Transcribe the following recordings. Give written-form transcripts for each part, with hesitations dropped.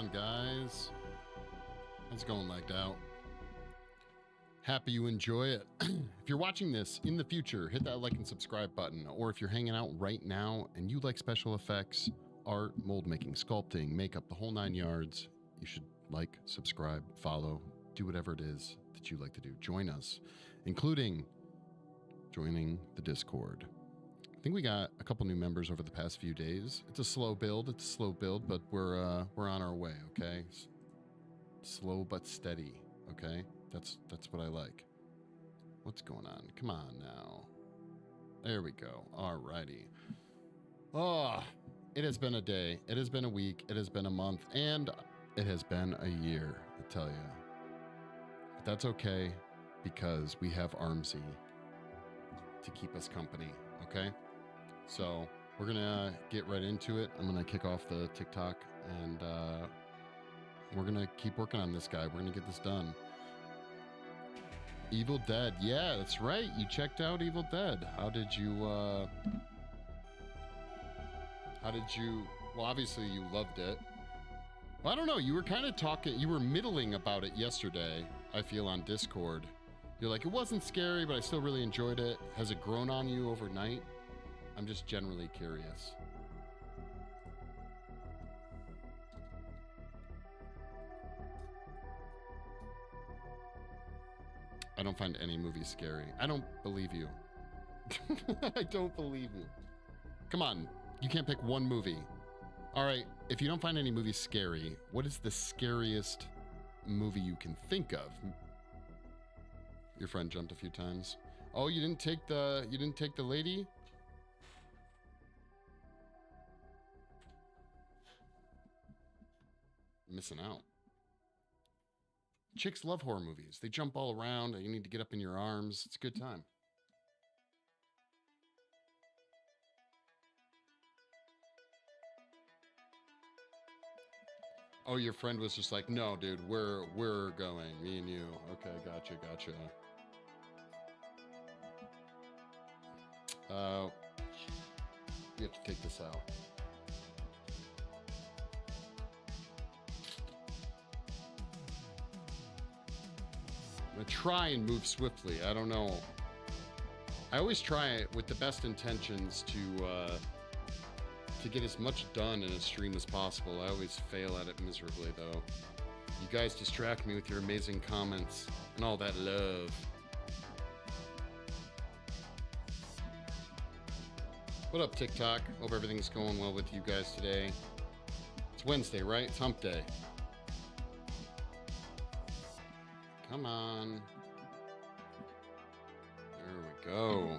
on, guys? How's it going, Legged Out? Happy you enjoy it. If you're watching this in the future, hit that like and subscribe button. Or if you're hanging out right now and you like special effects, art, mold making, sculpting, makeup, the whole 9 yards, you should like, subscribe, follow, do whatever it is that you like to do. Join us, including joining the Discord. I think we got a couple new members over the past few days. It's a slow build, but we're on our way, okay? Slow but steady, okay? That's what I like. What's going on? Come on now. There we go. Alrighty. Oh, it has been a day. It has been a week. It has been a month. And it has been a year, I tell you. But that's okay, because we have Armsie to keep us company, okay? So we're going to get right into it. I'm going to kick off the TikTok, and we're going to keep working on this guy. We're going to get this done. Evil Dead. Yeah, that's right. You checked out Evil Dead. How did you, well, obviously you loved it. Well, I don't know. You were kind of talking, you were middling about it yesterday, I feel, on Discord. You're like, it wasn't scary, but I still really enjoyed it. Has it grown on you overnight? I'm just generally curious. I don't find any movie scary. I don't believe you. I don't believe you. Come on. You can't pick one movie. All right. If you don't find any movies scary, what is the scariest movie you can think of? Your friend jumped a few times. Oh, you didn't take the lady? Missing out. Chicks love horror movies. They jump all around. You need to get up in your arms. It's a good time. Oh, your friend was just like, no, dude, we're going, me and you. Okay, gotcha. We have to take this out. I'm gonna try and move swiftly. I don't know. I always try it with the best intentions to get as much done in a stream as possible. I always fail at it miserably, though. You guys distract me with your amazing comments and all that love. What up, TikTok? Hope everything's going well with you guys today. It's Wednesday, right? It's hump day. Come on. There we go.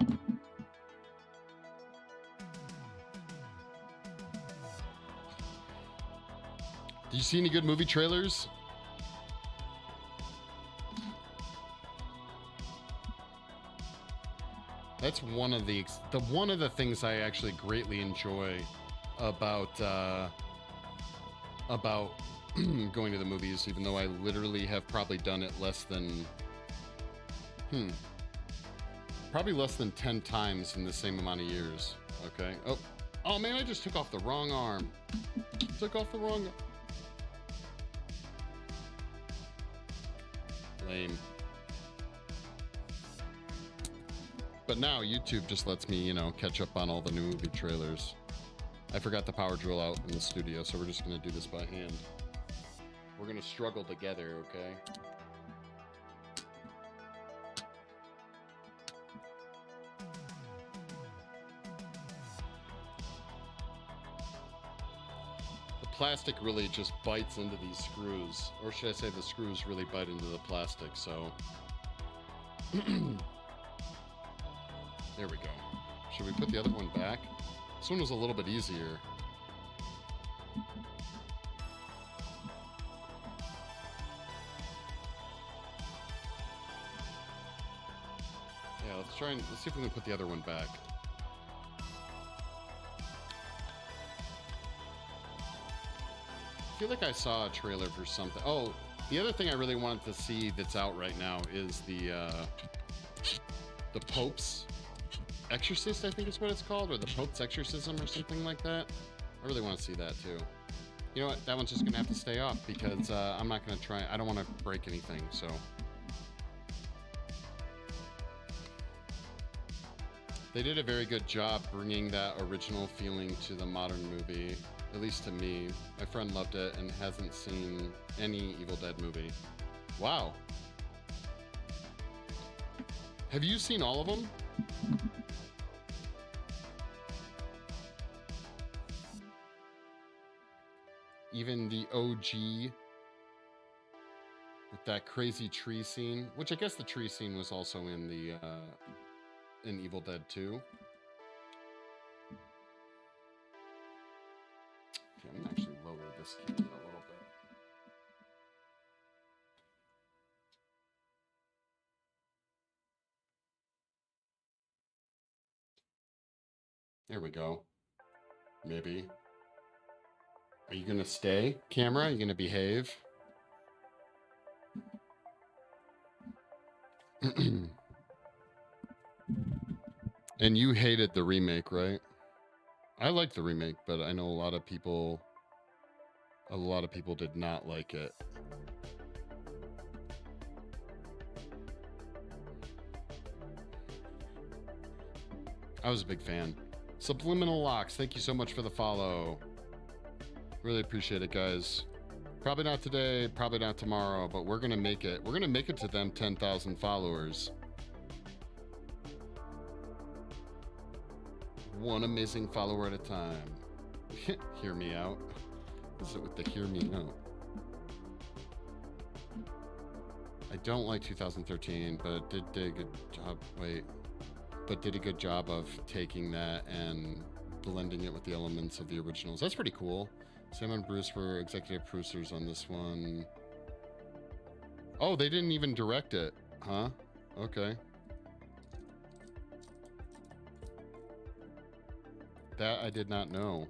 Do you see any good movie trailers? That's one of the things I actually greatly enjoy about going to the movies, even though I literally have probably done it less than probably less than 10 times in the same amount of years. Okay. Oh man, I just took off the wrong arm. Lame. But now YouTube just lets me, you know, catch up on all the new movie trailers. I forgot the power drill out in the studio, so we're just gonna do this by hand. We're gonna struggle together, okay? The plastic really just bites into these screws. Or should I say the screws really bite into the plastic, so... There we go. Should we put the other one back? This one was a little bit easier. Yeah, let's see if we can put the other one back. I feel like I saw a trailer for something. Oh, the other thing I really wanted to see that's out right now is the Pope's Exorcist, I think is what it's called, or the Pope's Exorcism or something like that. I really want to see that too. You know what? That one's just gonna have to stay off because I'm not gonna try. I don't want to break anything. So they did a very good job bringing that original feeling to the modern movie. At least to me. My friend loved it and hasn't seen any Evil Dead movie. Wow. Have you seen all of them? Even the OG with that crazy tree scene, which I guess the tree scene was also in the in Evil Dead 2. Okay, I'm gonna actually lower this camera a little bit. There we go. Maybe. Are you gonna stay, camera? Are you gonna behave? And you hated the remake, right? I like the remake, but I know a lot of people did not like it. I was a big fan. Subliminal Locks, thank you so much for the follow. Really appreciate it, guys. Probably not today, probably not tomorrow, but we're gonna make it. We're gonna make it to them 10,000 followers. One amazing follower at a time. Hear me out. Is it with the hear me out? I don't like 2013, but did a good job. Wait. But did a good job of taking that and blending it with the elements of the originals. That's pretty cool. Sam and Bruce were executive producers on this one. Oh, they didn't even direct it, huh? Okay. That I did not know.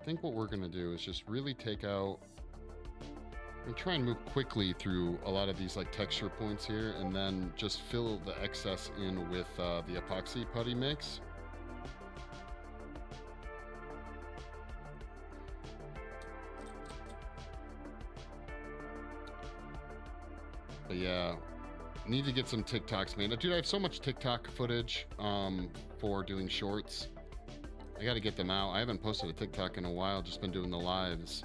I think what we're gonna do is just really take out and try and move quickly through a lot of these like texture points here, and then just fill the excess in with the epoxy putty mix. But yeah, need to get some TikToks made. Dude, I have so much TikTok footage for doing shorts. I got to get them out. I haven't posted a TikTok in a while, just been doing the lives.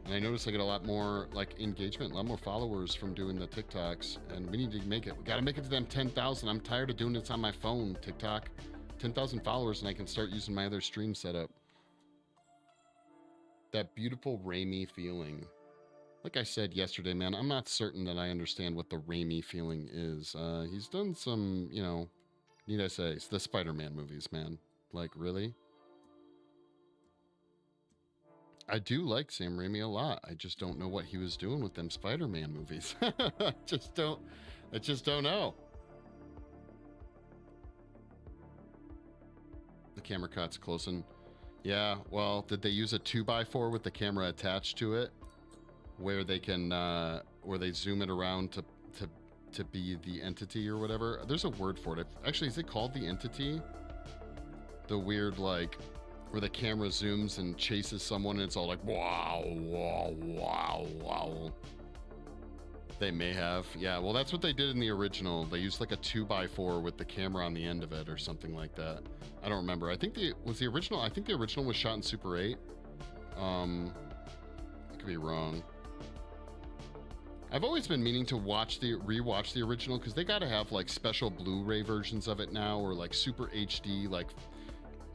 And I noticed I get a lot more like engagement, a lot more followers from doing the TikToks, and we need to make it. We got to make it to them 10,000. I'm tired of doing this on my phone, TikTok. 10,000 followers and I can start using my other stream setup. That beautiful Raimi feeling. Like I said yesterday, man, I'm not certain that I understand what the Raimi feeling is. He's done some, you know, need I say, it's the Spider-Man movies, man. Like, really? I do like Sam Raimi a lot. I just don't know what he was doing with them Spider-Man movies. I just don't know. The camera cut's closing. Yeah, well, did they use a 2x4 with the camera attached to it? Where they can, where they zoom it around to be the entity or whatever. There's a word for it. Actually, is it called the entity? The weird, like, where the camera zooms and chases someone and it's all like, wow, wow, wow, wow. They may have. Yeah, well, that's what they did in the original. They used like a 2x4 with the camera on the end of it or something like that. I don't remember. I think the original was shot in Super 8. I could be wrong. I've always been meaning to rewatch the original because they got to have like special Blu-ray versions of it now, or like Super HD, like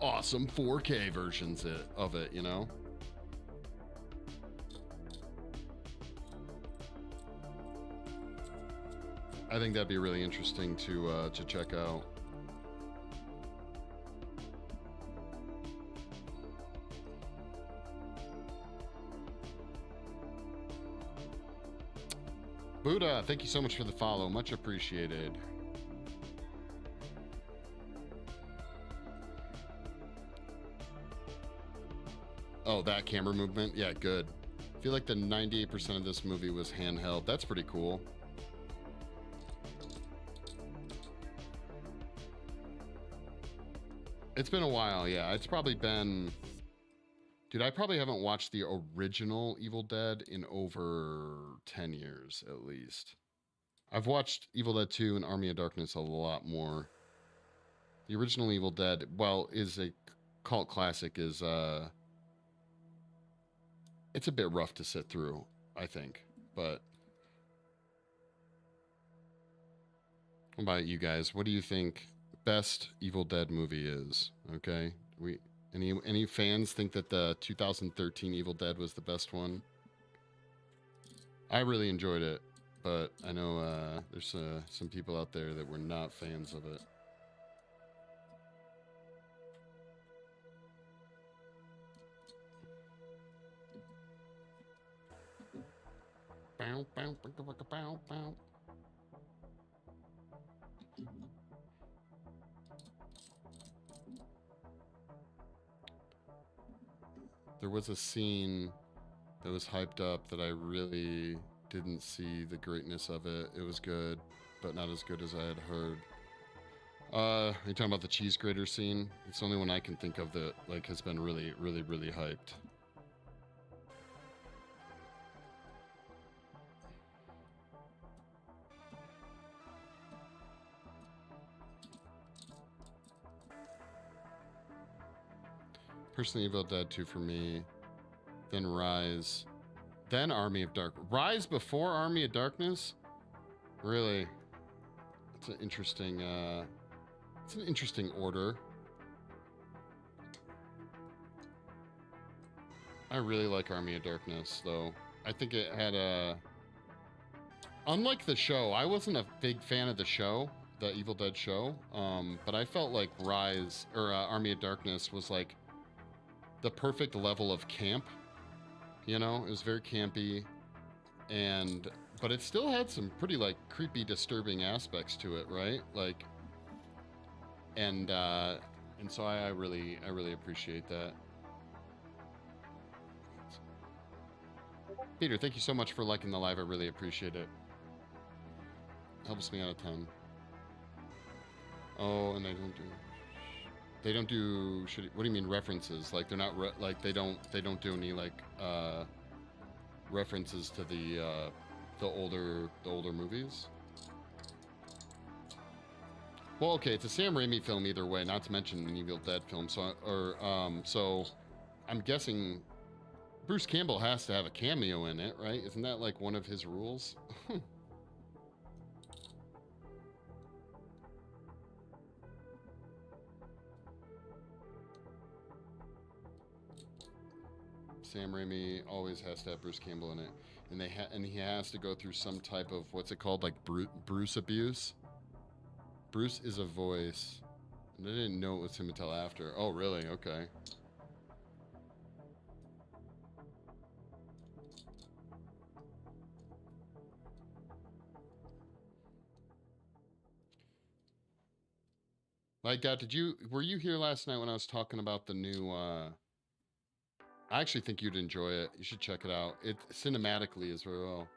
awesome 4K versions of it, you know? I think that'd be really interesting to check out. Buddha, thank you so much for the follow. Much appreciated. Oh, that camera movement? Yeah, good. I feel like the 98% of this movie was handheld. That's pretty cool. It's been a while, yeah. It's probably been Dude, I probably haven't watched the original Evil Dead in over 10 years at least. I've watched Evil Dead 2 and Army of Darkness a lot more. The original Evil Dead, well, is a cult classic, is it's a bit rough to sit through, I think. But what about you guys? What do you think best Evil Dead movie is? Okay? Any fans think that the 2013 Evil Dead was the best one? I really enjoyed it, but I know there's some people out there that were not fans of it. Bow, bow, bow, bow, bow. There was a scene that was hyped up that I really didn't see the greatness of it. It was good, but not as good as I had heard. Are you talking about the cheese grater scene? It's the only one I can think of that like has been really, really, really hyped. Personally, Evil Dead 2 for me, then Rise, then Army of Dark. Rise before Army of Darkness? Really? It's an interesting order. I really like Army of Darkness, though. I think it had a... Unlike the show, I wasn't a big fan of the show, the Evil Dead show, but I felt like Rise, or Army of Darkness was like the perfect level of camp. You know, it was very campy, but it still had some pretty like creepy, disturbing aspects to it, right? Like, and so I really appreciate that. Peter, thank you so much for liking the live. I really appreciate it. Helps me out a ton. Oh, and they don't do what do you mean references? Like they're not like they don't do any like references to the older movies. Well, okay, it's a Sam Raimi film either way, not to mention an Evil Dead film. So I'm guessing Bruce Campbell has to have a cameo in it, right? Isn't that like one of his rules? Sam Raimi always has to have Bruce Campbell in it, and he has to go through some type of what's it called, like Bruce abuse. Bruce is a voice, and I didn't know it was him until after. Oh, really? Okay. Like, were you here last night when I was talking about the new? I actually think you'd enjoy it. You should check it out. It cinematically is very well.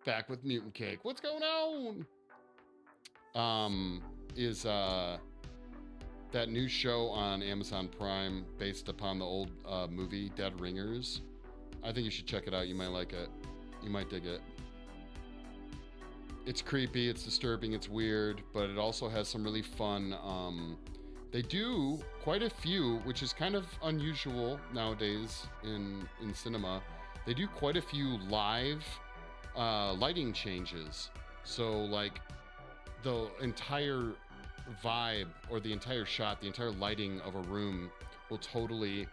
Back with Mutant Cake. What's going on? Is that new show on Amazon Prime based upon the old movie Dead Ringers? I think you should check it out. You might like it. You might dig it. It's creepy, it's disturbing, it's weird, but it also has some really fun. They do quite a few, which is kind of unusual nowadays in cinema. They do quite a few live lighting changes. So like the entire vibe or the entire shot, the entire lighting of a room will totally...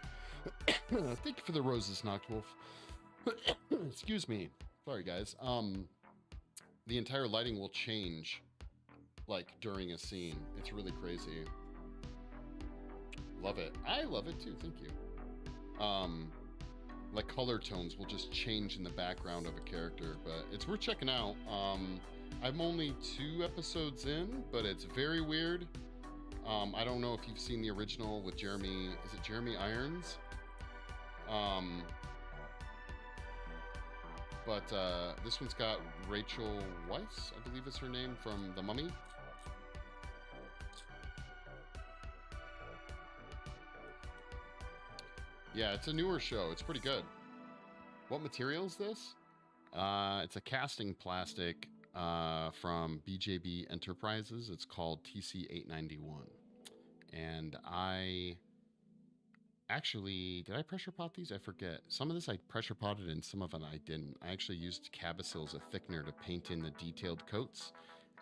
Thank you for the roses, Noctwolf. Excuse me. Sorry, guys. The entire lighting will change like during a scene. It's really crazy. Love it. I love it too. Thank you. Like color tones will just change in the background of a character, but it's worth checking out. I'm only 2 episodes in, but it's very weird. I don't know if you've seen the original with Jeremy. Is it Jeremy Irons? But this one's got Rachel Weisz, I believe is her name, from The Mummy. Yeah, it's a newer show. It's pretty good. What material is this? It's a casting plastic from BJB Enterprises. It's called TC891. And I actually, did I pressure pot these? I forget. Some of this I pressure potted and some of it I didn't. I actually used Cabasil as a thickener to paint in the detailed coats.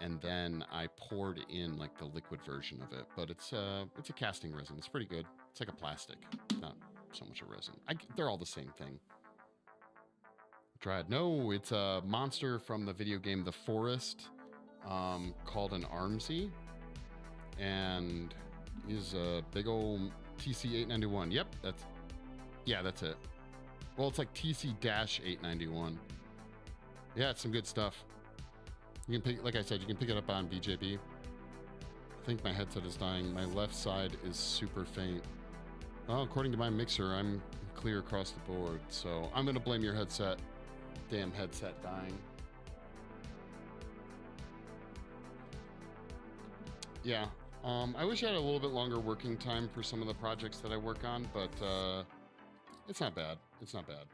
And then I poured in like the liquid version of it. But it's a casting resin. It's pretty good. It's like a plastic, not so much a resin. They're all the same thing. Tried. No, it's a monster from the video game The Forest, called an Armsie, and he's a big old TC891. Yep, that's it. Well, it's like TC-891. Yeah, it's some good stuff. You can pick, like I said, you can pick it up on BJB. I think my headset is dying. My left side is super faint. Well, according to my mixer, I'm clear across the board, so I'm gonna blame your headset. Damn headset dying. Yeah, I wish I had a little bit longer working time for some of the projects that I work on, but it's not bad. It's not bad.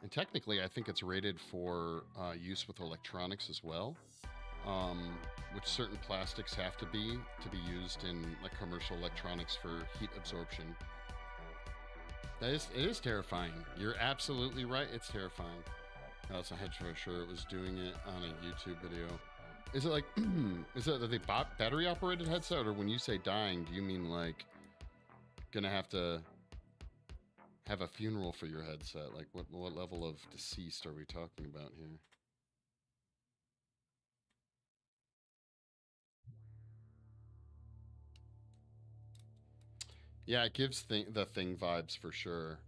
And technically, I think it's rated for use with electronics as well, which certain plastics have to be used in like commercial electronics for heat absorption. It is terrifying. You're absolutely right. It's terrifying. Oh, it's a hedge for sure. It was doing it on a YouTube video. Is it like, is it the battery operated headset, or when you say dying, do you mean like gonna have to have a funeral for your headset? Like what level of deceased are we talking about here? Yeah, it gives the thing vibes for sure.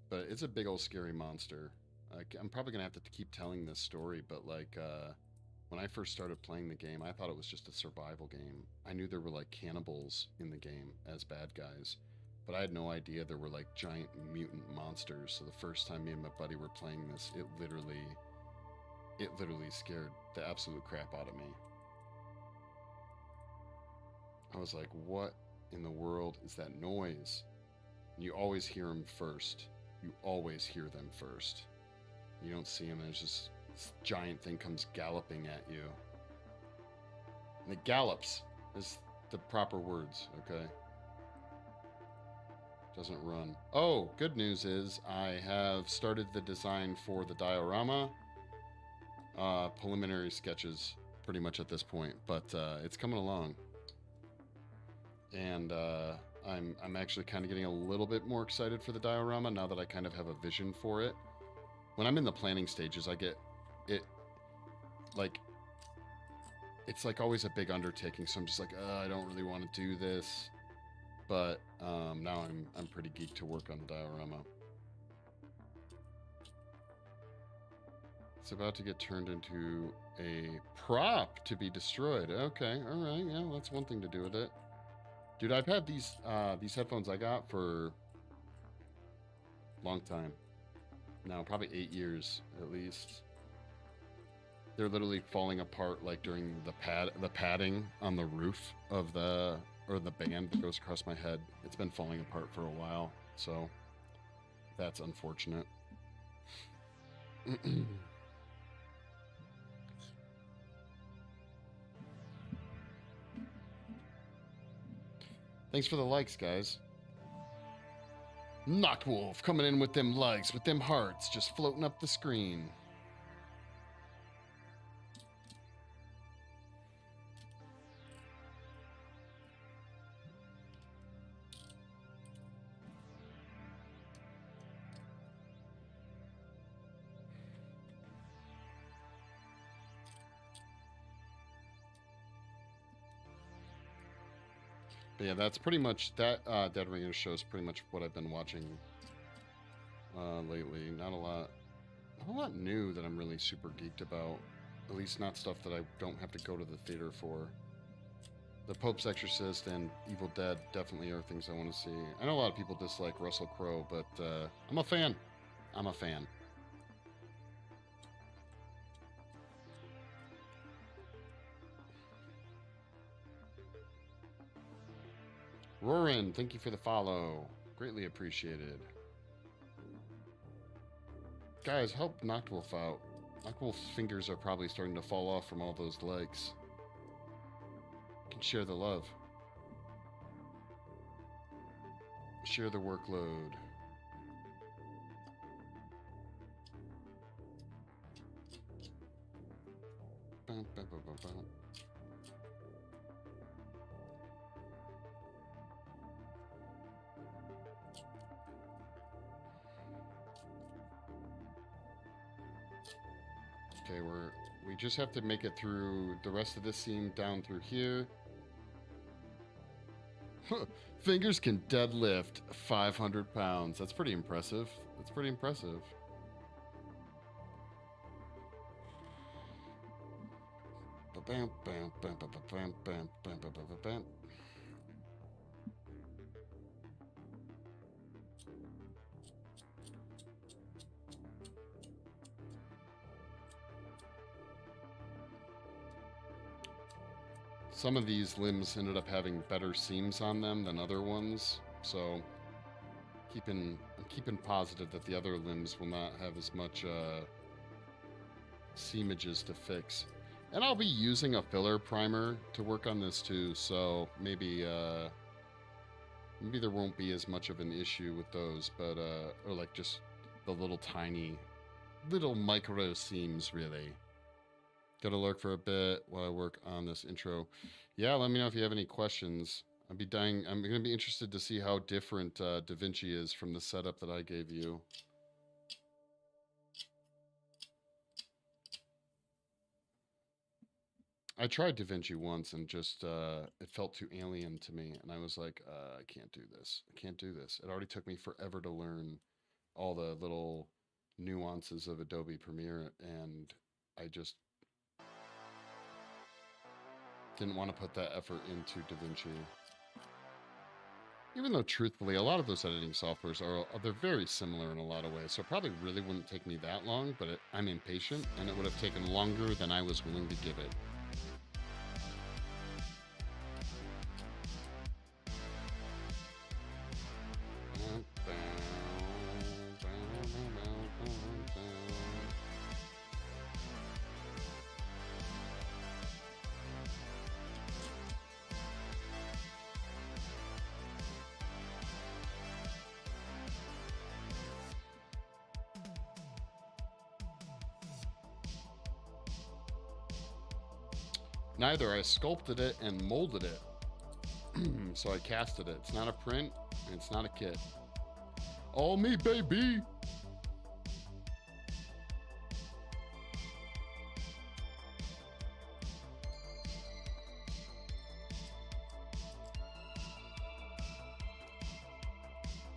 But it's a big old scary monster. I'm probably gonna have to keep telling this story, but like when I first started playing the game, I thought it was just a survival game. I knew there were like cannibals in the game as bad guys, but I had no idea there were like giant mutant monsters. So the first time me and my buddy were playing this, it literally scared the absolute crap out of me. I was like, what in the world is that noise? And you always hear them first. You always hear them first. You don't see them, and there's just this giant thing comes galloping at you. And it gallops is the proper words, okay? Doesn't run. Oh, good news is I have started the design for the diorama. Preliminary sketches pretty much at this point, but it's coming along. And I'm actually kind of getting a little bit more excited for the diorama now that I kind of have a vision for it. When I'm in the planning stages, I get it like it's like always a big undertaking, so I'm just like, I don't really want to do this. But now I'm pretty geeked to work on the diorama. It's about to get turned into a prop to be destroyed. Okay, all right, yeah, that's one thing to do with it. Dude, I've had these headphones I got for a long time now, probably 8 years at least. They're literally falling apart like during the padding on the roof of the band that goes across my head. It's been falling apart for a while, so that's unfortunate. Thanks for the likes, guys. Noctwolf coming in with them likes, with them hearts just floating up the screen. But yeah, that's pretty much that. Dead Ringer show is pretty much what I've been watching lately. Not a lot new that I'm really super geeked about. At least not stuff that I don't have to go to the theater for. The Pope's Exorcist and Evil Dead definitely are things I want to see. I know a lot of people dislike Russell Crowe, but I'm a fan. I'm a fan. Rorin, thank you for the follow. Greatly appreciated. Guys, help Noctwolf out. Noctwolf's fingers are probably starting to fall off from all those likes. You can share the love. Share the workload. Bum, bum, bum, bum, bum. Okay, we just have to make it through the rest of this scene down through here. Fingers can deadlift 500 pounds. That's pretty impressive. That's pretty impressive. Bam, bam, bam, bam, bam, bam, bam, bam, bam, bam. Some of these limbs ended up having better seams on them than other ones, so I'm keeping positive that the other limbs will not have as much seamages to fix. And I'll be using a filler primer to work on this too, so maybe there won't be as much of an issue with those, but or like just the little micro seams, really. Gotta lurk for a bit while I work on this intro. Yeah, let me know if you have any questions. I'm gonna be interested to see how different DaVinci is from the setup that I gave you. I tried DaVinci once and just it felt too alien to me, and I was like, I can't do this. I can't do this. It already took me forever to learn all the little nuances of Adobe Premiere, and I just didn't want to put that effort into DaVinci. Even though, truthfully, a lot of those editing softwares they're very similar in a lot of ways, so it probably really wouldn't take me that long, but I'm impatient, and it would have taken longer than I was willing to give it. Neither. I sculpted it and molded it. So I casted it. It's not a print, and it's not a kit. All me, baby!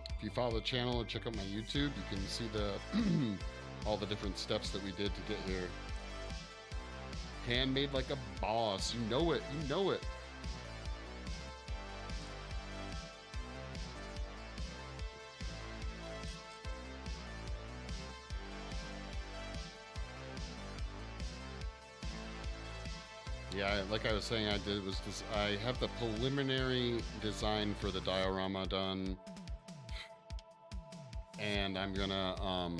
If you follow the channel or check out my YouTube, you can see all the different steps that we did to get here. Handmade like a boss. You know it. You know it. Yeah, like I was saying, I have the preliminary design for the diorama done, and I'm gonna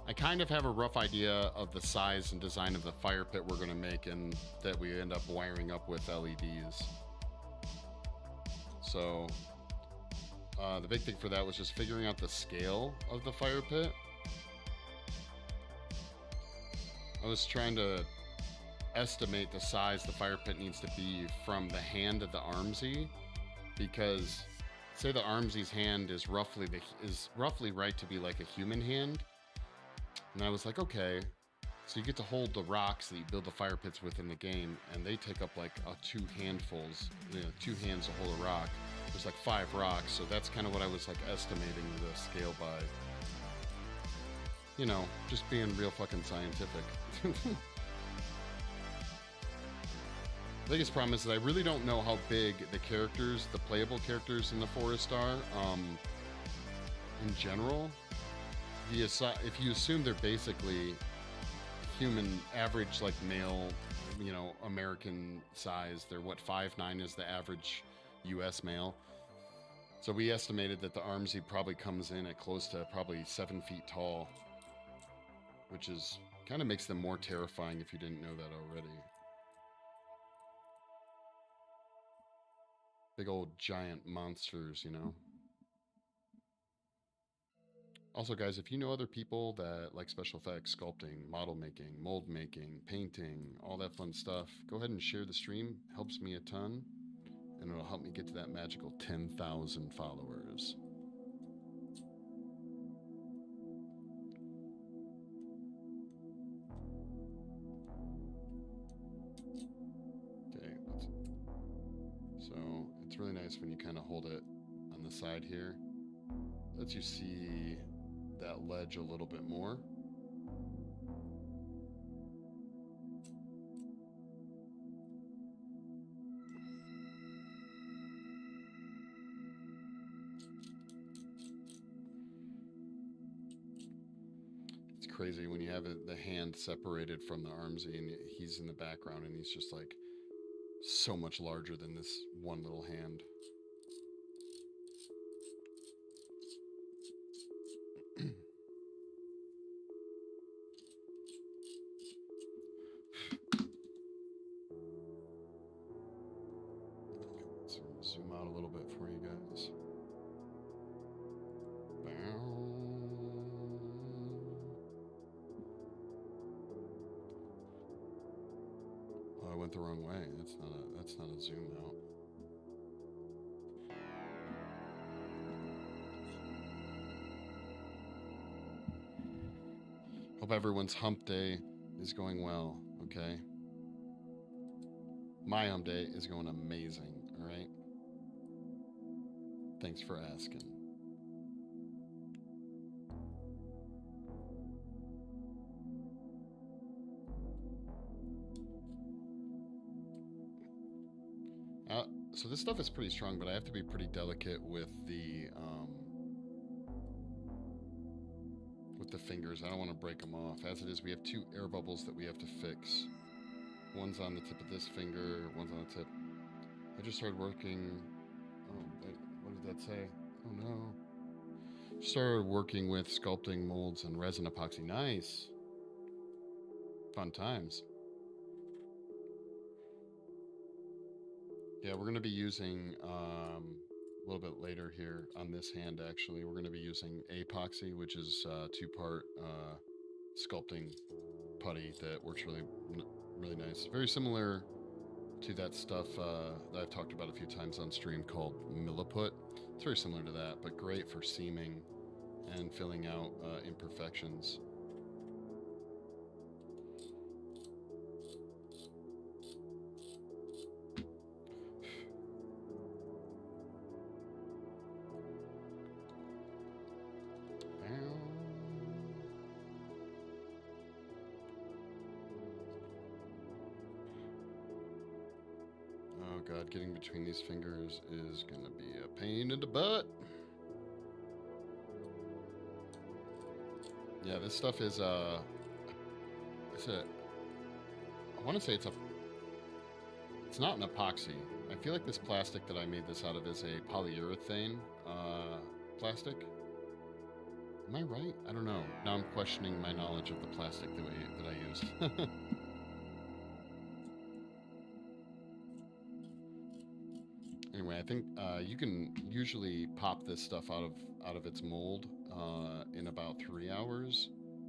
I kind of have a rough idea of the size and design of the fire pit we're gonna make, and that we end up wiring up with LEDs. So the big thing for that was just figuring out the scale of the fire pit. I was trying to estimate the size the fire pit needs to be from the hand of the Armsie, because say the Armsie's hand is roughly right to be like a human hand. And I was like, okay, so you get to hold the rocks that you build the fire pits with in the game, and they take up like 2 handfuls, 2 hands to hold a rock. There's like 5 rocks, so that's kind of what I was like estimating the scale by. You know, just being real fucking scientific. The biggest problem is that I really don't know how big the playable characters in the forest are, in general. If you assume they're basically human, average, like male, American size, they're what, 5'9" is the average US male. So we estimated that the Armsie probably comes in at close to probably 7 feet tall, which is kind of makes them more terrifying if you didn't know that already. Big old giant monsters, you know. Also, guys, if you know other people that like special effects, sculpting, model making, mold making, painting, all that fun stuff, go ahead and share the stream. Helps me a ton, and it'll help me get to that magical 10,000 followers. Okay, so it's really nice when you kind of hold it on the side here. Lets you see that ledge a little bit more. It's crazy when you have the hand separated from the Armsie and he's in the background and he's just like so much larger than this one little hand. Let's zoom out a little bit for you guys. Oh, I went the wrong way. That's not a zoom out. Hope everyone's hump day is going well, okay? My hump day is going amazing, all right? Thanks for asking. So this stuff is pretty strong, but I have to be pretty delicate with the fingers. I don't want to break them off. As it is, we have 2 air bubbles that we have to fix. One's on the tip of this finger, one's on the tip. I just started working. Oh, wait, what did that say? Oh no. Started working with sculpting molds and resin epoxy. Nice. Fun times. Yeah, we're going to be using a little bit later here on this hand, actually. We're going to be using epoxy, which is 2-part sculpting putty that works really nice. Very similar to that stuff that I've talked about a few times on stream called Milliput. It's very similar to that, but great for seaming and filling out imperfections. Oh god, getting between these fingers is gonna be a pain in the butt. Yeah, this stuff is I want to say it's not an epoxy. I feel like this plastic that I made this out of is a polyurethane plastic. Am I right? I don't know. Now I'm questioning my knowledge of the plastic that I used. Anyway, I think you can usually pop this stuff out of its mold in about 3 hours.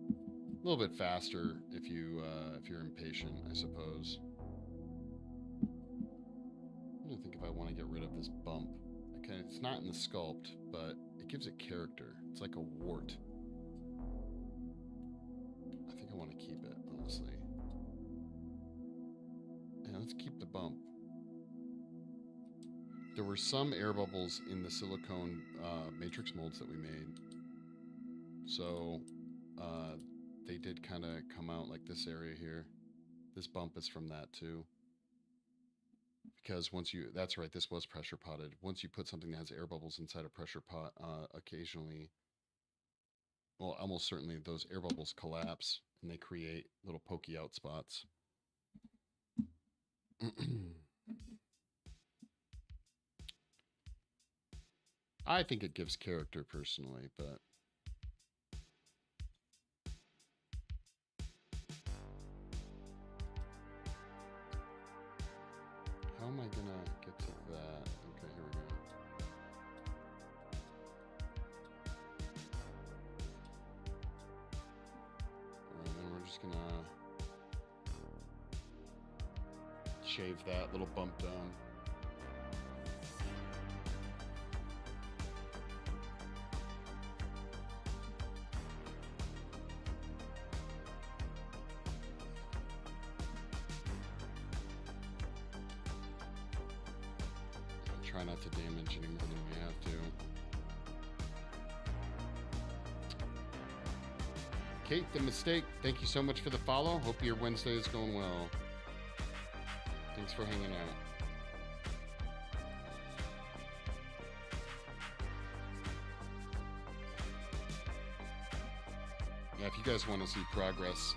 A little bit faster if you're impatient, I suppose. I'm gonna think if I want to get rid of this bump. Okay, it's not in the sculpt, but it gives it character. It's like a wart. I think I want to keep it, honestly. Yeah, let's keep the bump. There were some air bubbles in the silicone matrix molds that we made. So they did kind of come out like this area here. This bump is from that too. Because that's right, this was pressure potted. Once you put something that has air bubbles inside a pressure pot, occasionally, well, almost certainly those air bubbles collapse and they create little pokey out spots. I think it gives character personally, but how am I gonna get to that? Okay, here we go. Alright, then we're just gonna shave that little bump down. Try not to damage any more than we have to. Kate, the mistake, thank you so much for the follow. Hope your Wednesday is going well. Thanks for hanging out. Yeah, if you guys want to see progress,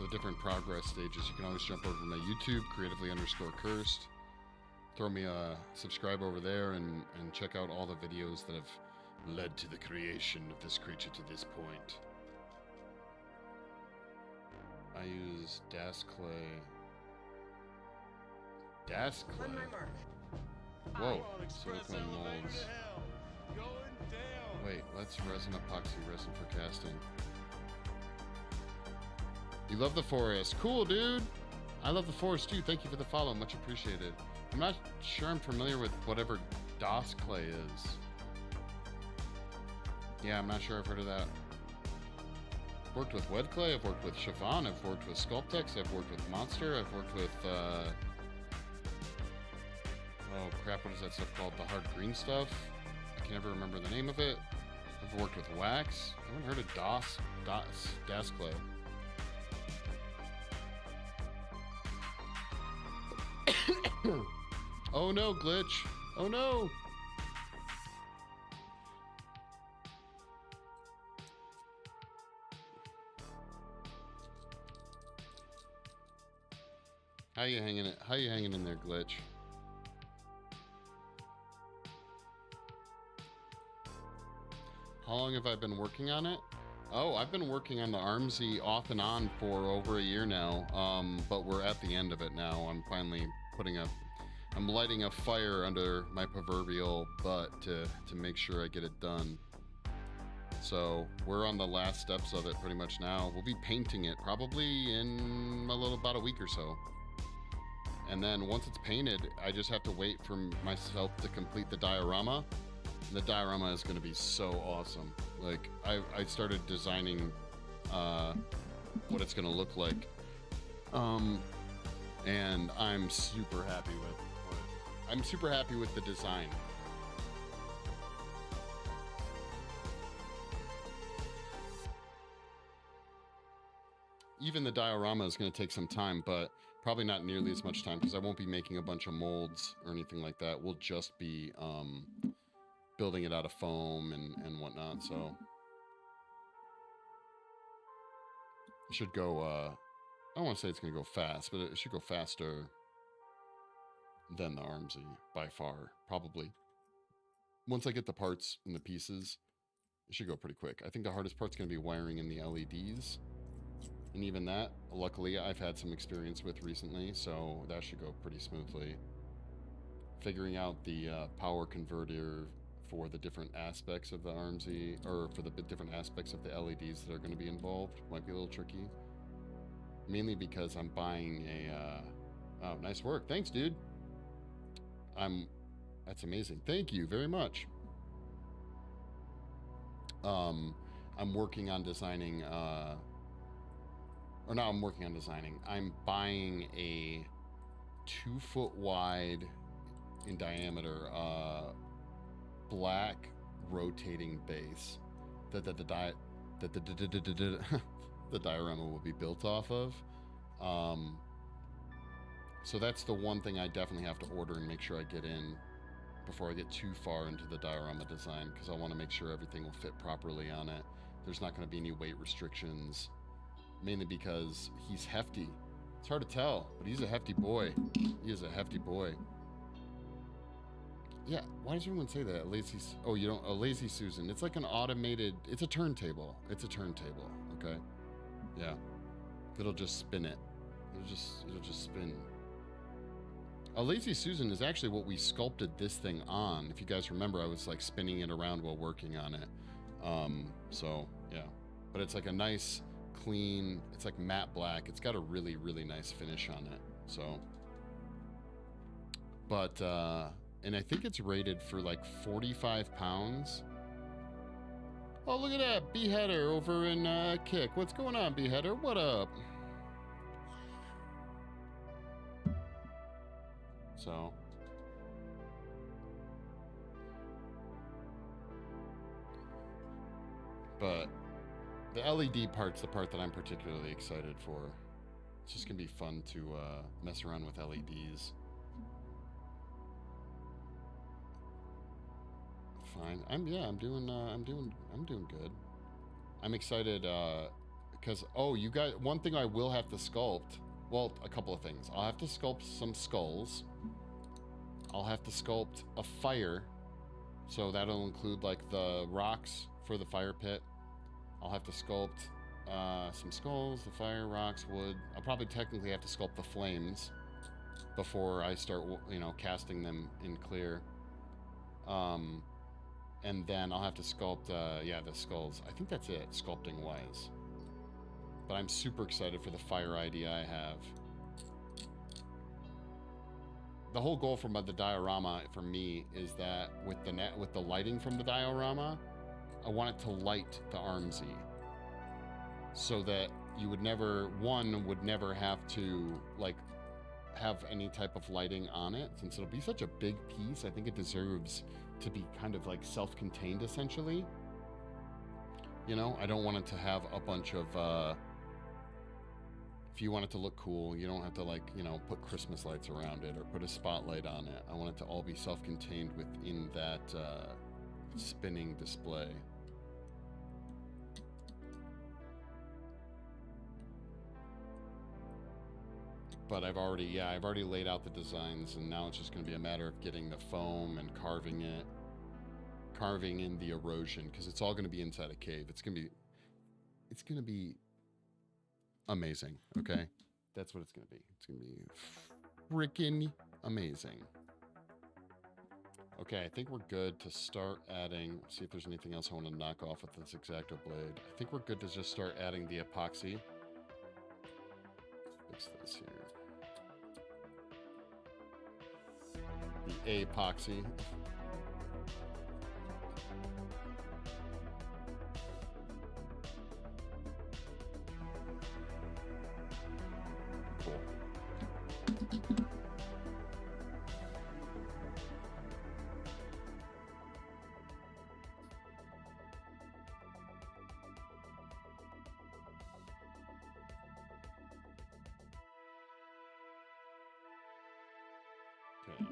the different progress stages, you can always jump over to my YouTube, creatively_cursed. Throw me a subscribe over there and check out all the videos that have led to the creation of this creature to this point. I use Das Clay. Das Clay? On my mark. Whoa, silicone molds. Wait, let's resin epoxy resin for casting. You love the forest. Cool, dude. I love the forest too. Thank you for the follow. Much appreciated. I'm not sure I'm familiar with whatever Das Clay is. Yeah, I'm not sure I've heard of that. I've worked with Wed Clay, I've worked with Chiffon, I've worked with Sculptex, I've worked with Monster, I've worked with, oh crap, what is that stuff called? The hard green stuff? I can never remember the name of it. I've worked with Wax. I haven't heard of Das Clay. Oh no, glitch. Oh no. How you hanging in there, glitch? How long have I been working on it? Oh, I've been working on the Armsie off and on for over a year now. But we're at the end of it now. I'm finally I'm lighting a fire under my proverbial butt to make sure I get it done. So we're on the last steps of it pretty much now. We'll be painting it probably in about a week or so. And then once it's painted, I just have to wait for myself to complete the diorama. And the diorama is going to be so awesome. Like I started designing what it's going to look like. And I'm super happy with the design. Even the diorama is going to take some time, but probably not nearly as much time because I won't be making a bunch of molds or anything like that. We'll just be building it out of foam and whatnot. So it should go, I don't want to say it's going to go fast, but it should go faster than the Armsie by far, probably. Once I get the parts and the pieces, it should go pretty quick. I think the hardest part's going to be wiring in the LEDs. And even that, luckily, I've had some experience with recently, so that should go pretty smoothly. Figuring out the power converter for the different aspects of the Armsie, or for the different aspects of the LEDs that are going to be involved, might be a little tricky. Mainly because I'm buying a... oh, nice work. Thanks, dude. That's amazing. Thank you very much. I'm working on designing... I'm buying a 2-foot wide in diameter black rotating base that the diorama will be built off of. So that's the one thing I definitely have to order and make sure I get in before I get too far into the diorama design, because I want to make sure everything will fit properly on it. There's not going to be any weight restrictions. Mainly because he's hefty. It's hard to tell, but he's a hefty boy. He is a hefty boy. Yeah, why does everyone say that? Oh, you don't, a lazy Susan. It's like an automated, it's a turntable. It's a turntable, okay? Yeah. It'll just spin it. It'll just spin. A lazy Susan is actually what we sculpted this thing on. If you guys remember, I was like spinning it around while working on it. So yeah, but it's like a nice, clean, it's like matte black. It's got a really, really nice finish on it. So, but, and I think it's rated for like 45 pounds. Oh, look at that, Beheader over in Kick. What's going on, Beheader? What up? So, but the LED part's the part that I'm particularly excited for. It's just gonna be fun to mess around with LEDs. Fine. I'm doing good. I'm excited because you guys, one thing I will have to sculpt. Well, a couple of things. I'll have to sculpt some skulls. I'll have to sculpt a fire, so that'll include like the rocks for the fire pit. I'll have to sculpt some skulls, the fire, rocks, wood. I'll probably technically have to sculpt the flames before I start, casting them in clear. And then I'll have to sculpt, the skulls. I think that's it, sculpting wise. But I'm super excited for the fire idea I have. The whole goal from the diorama for me is that with the lighting from the diorama, I want it to light the Armsie, so that you would never have to like have any type of lighting on it, since it'll be such a big piece. I think it deserves to be kind of like self-contained essentially. I don't want it to have a bunch of if you want it to look cool, you don't have to put Christmas lights around it or put a spotlight on it. I want it to all be self-contained within that spinning display. But I've already laid out the designs, and now it's just going to be a matter of getting the foam and carving in the erosion, because it's all going to be inside a cave. It's going to be amazing, okay? That's what it's going to be. It's going to be freaking amazing. Okay, I think we're good to start adding, see if there's anything else I want to knock off with this X-Acto blade. I think we're good to just start adding the epoxy. Let's fix this here. The epoxy. Cool. Okay.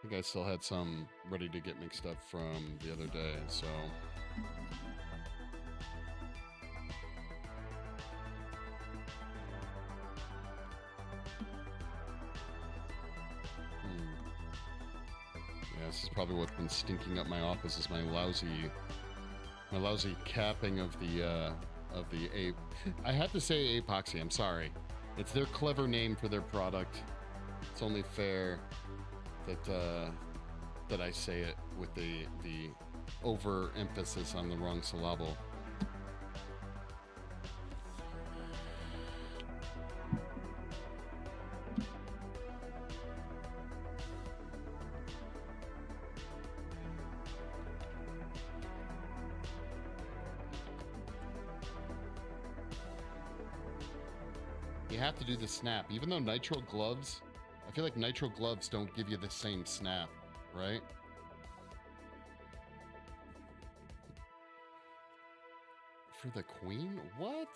I think I still had some ready to get mixed up from the other day, so. Yeah, this is probably what's been stinking up my office, is my lousy capping of the ape. I have to say epoxy, I'm sorry. It's their clever name for their product. It's only fair that I say it with the overemphasis on the wrong syllable. You have to do the snap, even though nitro gloves, I feel like nitro gloves don't give you the same snap, right? For the queen? What?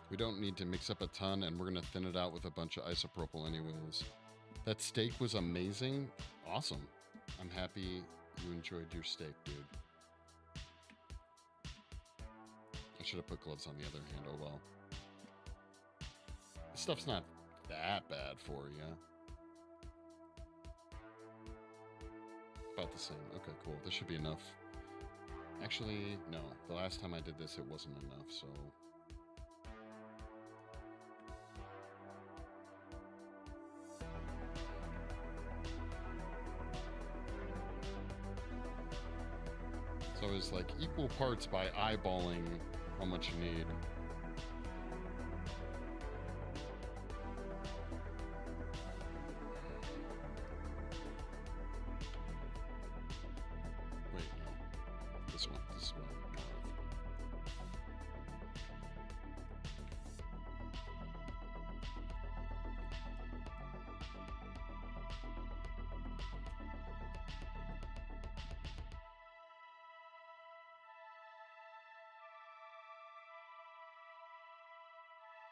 We don't need to mix up a ton, and we're going to thin it out with a bunch of isopropyl anyways. That steak was amazing. Awesome. I'm happy you enjoyed your steak, dude. I should have put gloves on the other hand. Oh well. This stuff's not that bad for you. About the same. Okay, cool. This should be enough. Actually, no. The last time I did this, it wasn't enough, so... So it's like equal parts by eyeballing how much you need. Wait, no. This one. This one.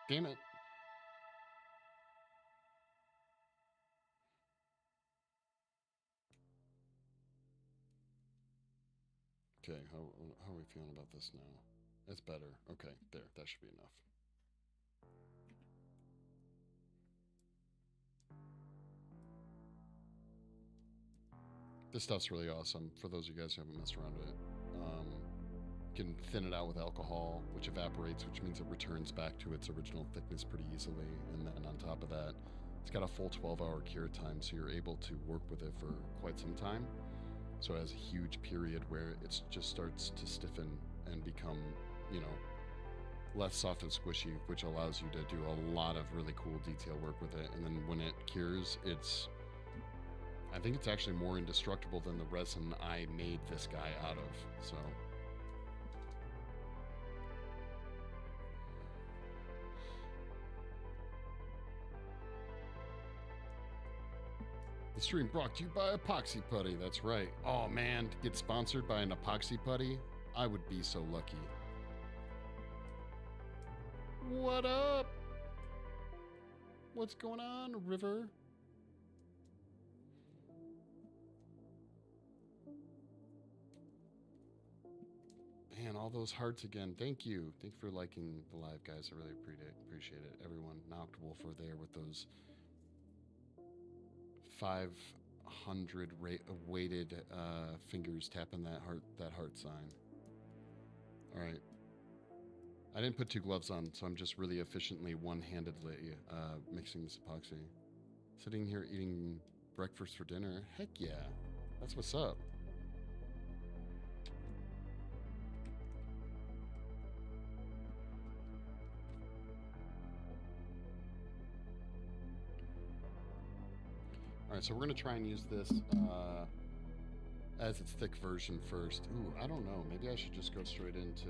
Damn it. Okay, how are we feeling about this now? It's better. Okay, there. That should be enough. This stuff's really awesome for those of you guys who haven't messed around with it. You can thin it out with alcohol, which evaporates, which means it returns back to its original thickness pretty easily. And then on top of that, it's got a full 12-hour cure time, so you're able to work with it for quite some time. So it has a huge period where it just starts to stiffen and become, you know, less soft and squishy, which allows you to do a lot of really cool detail work with it. And then when it cures, I think it's actually more indestructible than the resin I made this guy out of, so... The stream brought to you by Epoxy Putty. That's right. Oh man, to get sponsored by an epoxy putty, I would be so lucky. What up? What's going on, River? Man, all those hearts again. Thank you. Thank you for liking the live, guys. I really appreciate it. Everyone, knocked Wolf over there with those 500 weighted fingers tapping that heart sign. All right. I didn't put 2 gloves on, so I'm just really efficiently one-handedly mixing this epoxy. Sitting here eating breakfast for dinner. Heck yeah. That's what's up. All right, so we're going to try and use this as its thick version first. Ooh, I don't know. Maybe I should just go straight into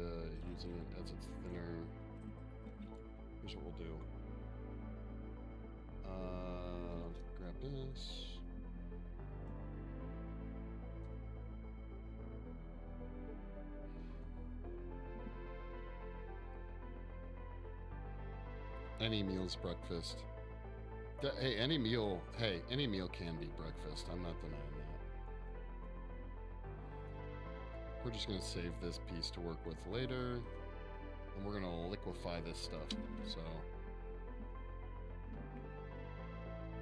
using it as its thinner. Here's what we'll do. Grab this. Any meal's breakfast. Hey, any meal can be breakfast. I'm not denying that. We're just going to save this piece to work with later. And we're going to liquefy this stuff. So,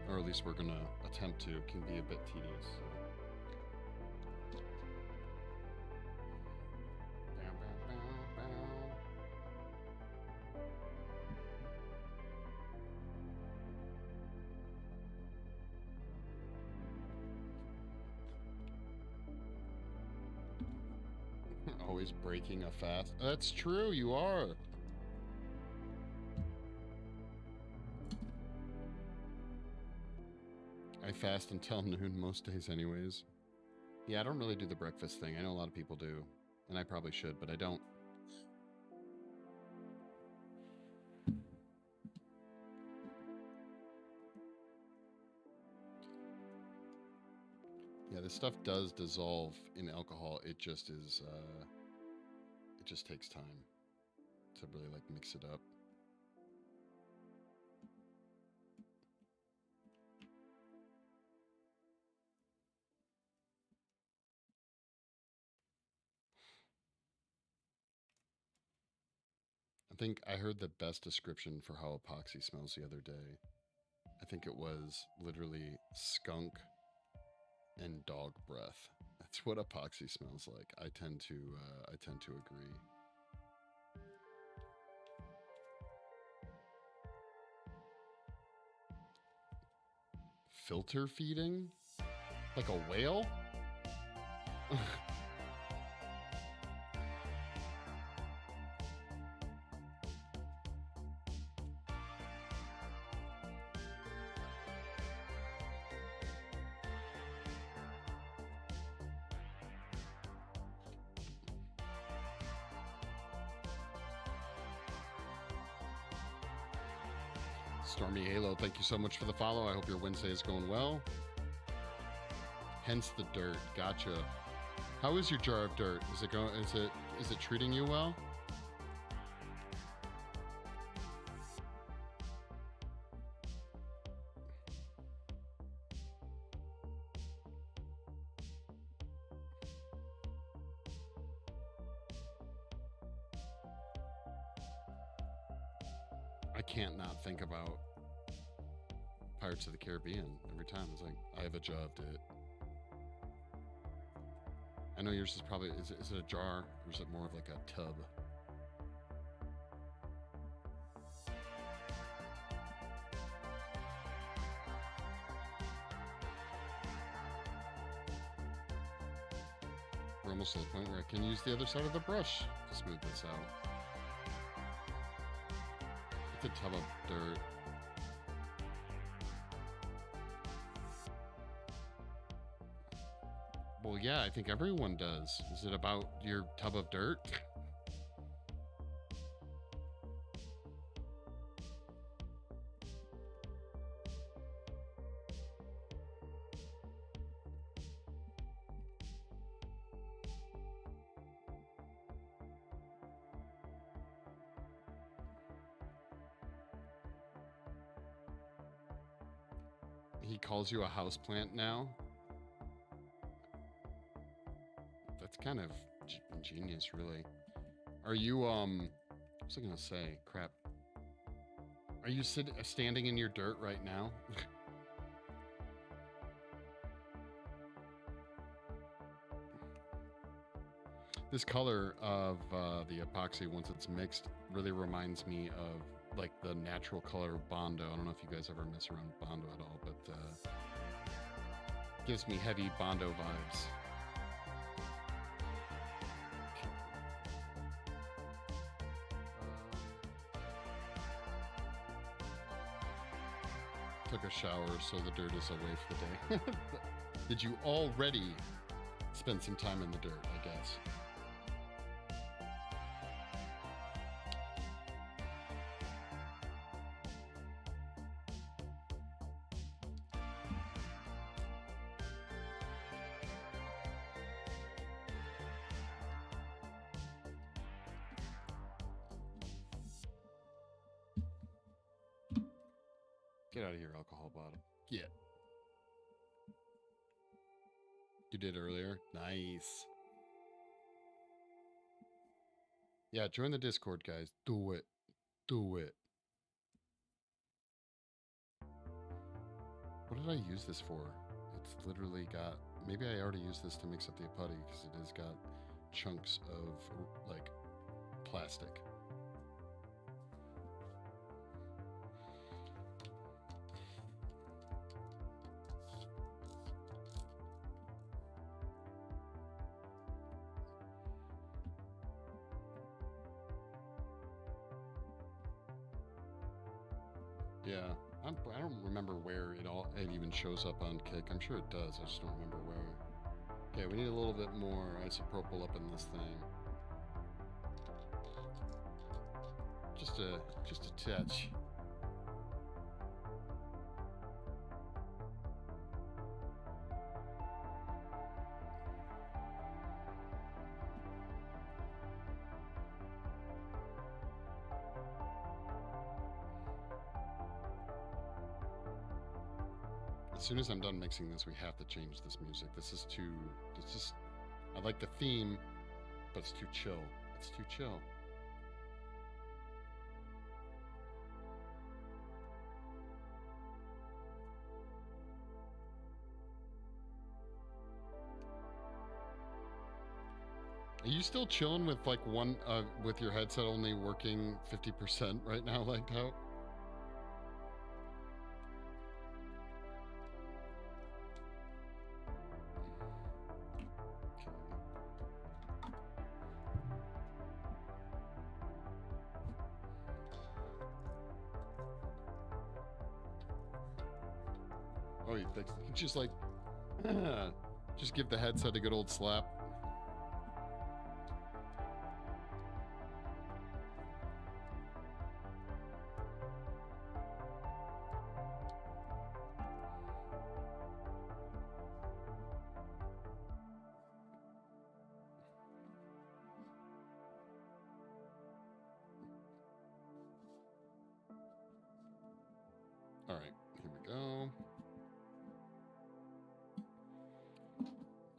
or at least we're going to attempt to. It can be a bit tedious. So. Always breaking a fast. That's true, you are. I fast until noon most days anyways. Yeah, I don't really do the breakfast thing. I know a lot of people do. And I probably should, but I don't. Yeah, this stuff does dissolve in alcohol. It just is, it just takes time to really like mix it up. I think I heard the best description for how epoxy smells the other day. I think it was literally skunk and dog breath. That's what epoxy smells like. I tend to agree. Filter feeding? Like a whale? Stormy Halo, thank you so much for the follow. I hope your Wednesday is going well. Hence the dirt. Gotcha. How is your jar of dirt? Is it treating you well? I can't not think about Pirates of the Caribbean every time. It's like, I have a jar of dirt. I know yours is probably, is it a jar or is it more of like a tub? We're almost to the point where I can use the other side of the brush to smooth this out. It's a tub of dirt. Well, yeah, I think everyone does. Is it about your tub of dirt? He calls you a houseplant now? That's kind of ingenious, really. Are you, what was I gonna say? Crap. Are you standing in your dirt right now? This color of the epoxy, once it's mixed, really reminds me of like the natural color of Bondo. I don't know if you guys ever mess around with Bondo at all, but gives me heavy Bondo vibes. Took a shower, so the dirt is away for the day. Did you already spend some time in the dirt, I guess? Get out of here, alcohol bottle. Yeah. You did earlier? Nice. Yeah, join the Discord, guys. Do it. Do it. What did I use this for? It's literally got... Maybe I already used this to mix up the putty because it has got chunks of, like, plastic. Yeah, I don't remember where it even shows up on Kick. I'm sure it does. I just don't remember where. Okay, we need a little bit more isopropyl up in this thing. Just a touch. As soon as I'm done mixing this, we have to change this music. I like the theme, but it's too chill. It's too chill. Are you still chilling with like with your headset only working 50% right now, like how? Oh, you fixed it. Just like, just give the headset a good old slap. All right, here we go.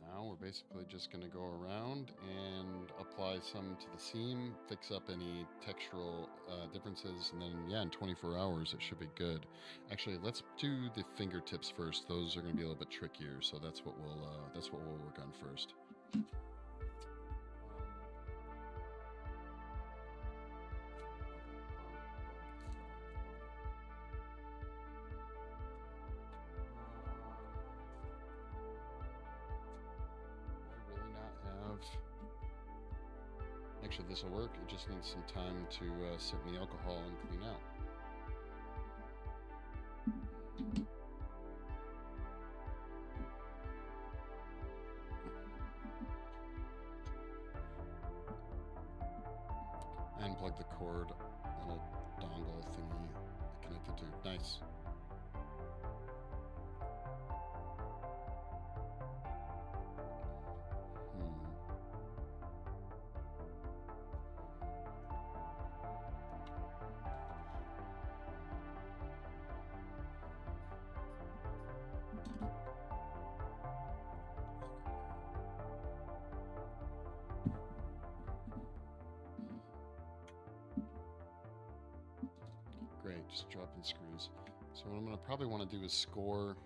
Now we're basically just going to go around and apply some to the seam, fix up any textural differences, and then yeah, in 24 hours it should be good. Actually, let's do the fingertips first. Those are going to be a little bit trickier, so that's what we'll work on first. Actually, this will work. It just needs some time to sit in the alcohol and clean out. And plug the cord, little dongle thingy connected to. Nice. Great, just dropping screws. So what I'm going to probably want to do is score.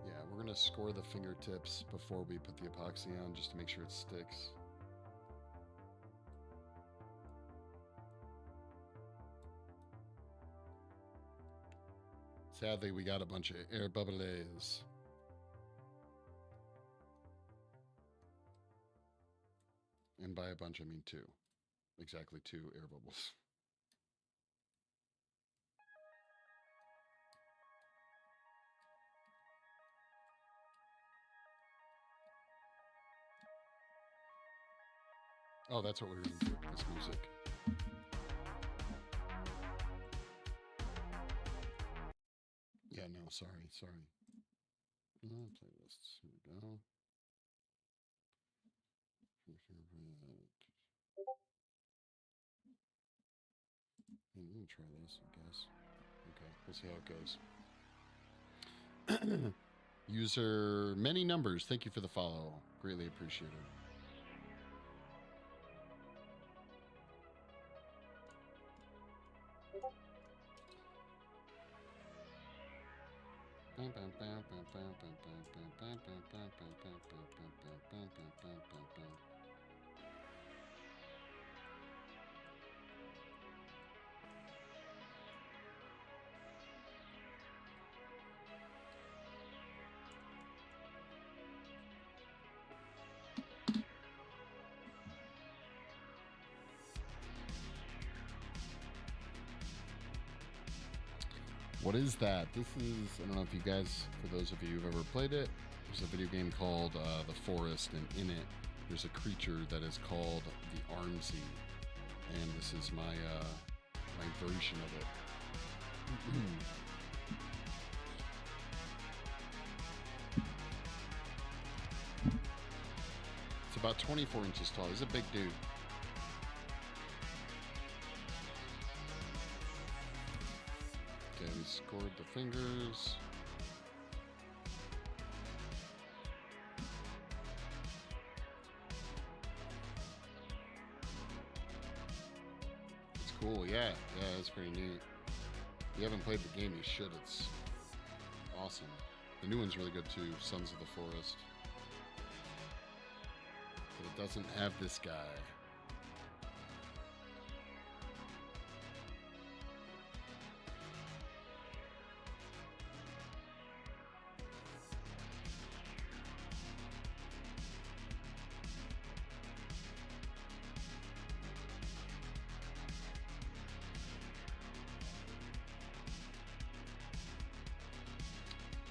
Yeah, we're going to score the fingertips before we put the epoxy on, just to make sure it sticks. Sadly, we got a bunch of air bubbles. And by a bunch, I mean two. Exactly 2 air bubbles. Oh, that's what we were going to do, this music. Yeah, no, sorry. Playlists, here we go. Let me try this, I guess. Okay, we'll see how it goes. User many numbers, thank you for the follow. Greatly appreciated. What is that? This is, I don't know if you guys, for those of you who've ever played it, there's a video game called The Forest, and in it, there's a creature that is called the Armsie, and this is my my version of it. It's about 24 inches tall. He's a big dude. Okay, we scored the fingers. It's cool, yeah, it's pretty neat. If you haven't played the game, you should. It's awesome. The new one's really good too, Sons of the Forest. For the doesn't have this guy.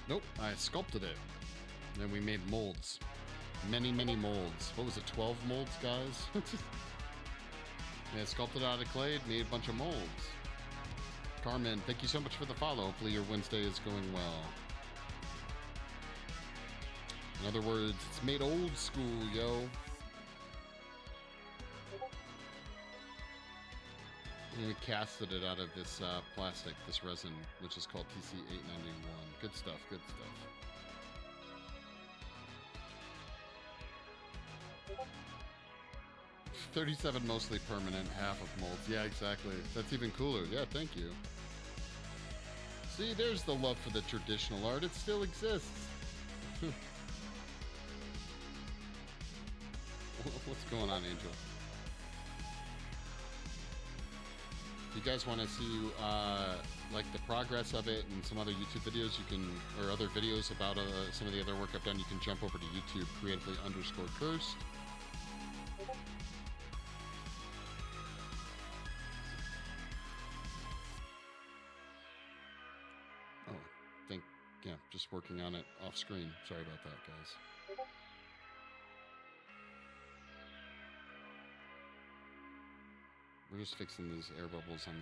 Nope, I sculpted it. Then we made molds. Many, many molds. What was it, 12 molds, guys? Yeah, sculpted out of clay, made a bunch of molds. Carmen, thank you so much for the follow. Hopefully your Wednesday is going well. In other words, it's made old school, yo. And we casted it out of this plastic, this resin, which is called TC891. Good stuff, good stuff. $37 mostly permanent, half of molds. Yeah, exactly. That's even cooler. Yeah, thank you. See, there's the love for the traditional art. It still exists. What's going on, Angel? If you guys want to see like the progress of it and some other YouTube videos, you can, or other videos about some of the other work I've done, you can jump over to YouTube, creatively_cursed. Yeah, just working on it off screen. Sorry about that, guys. We're just fixing these air bubbles on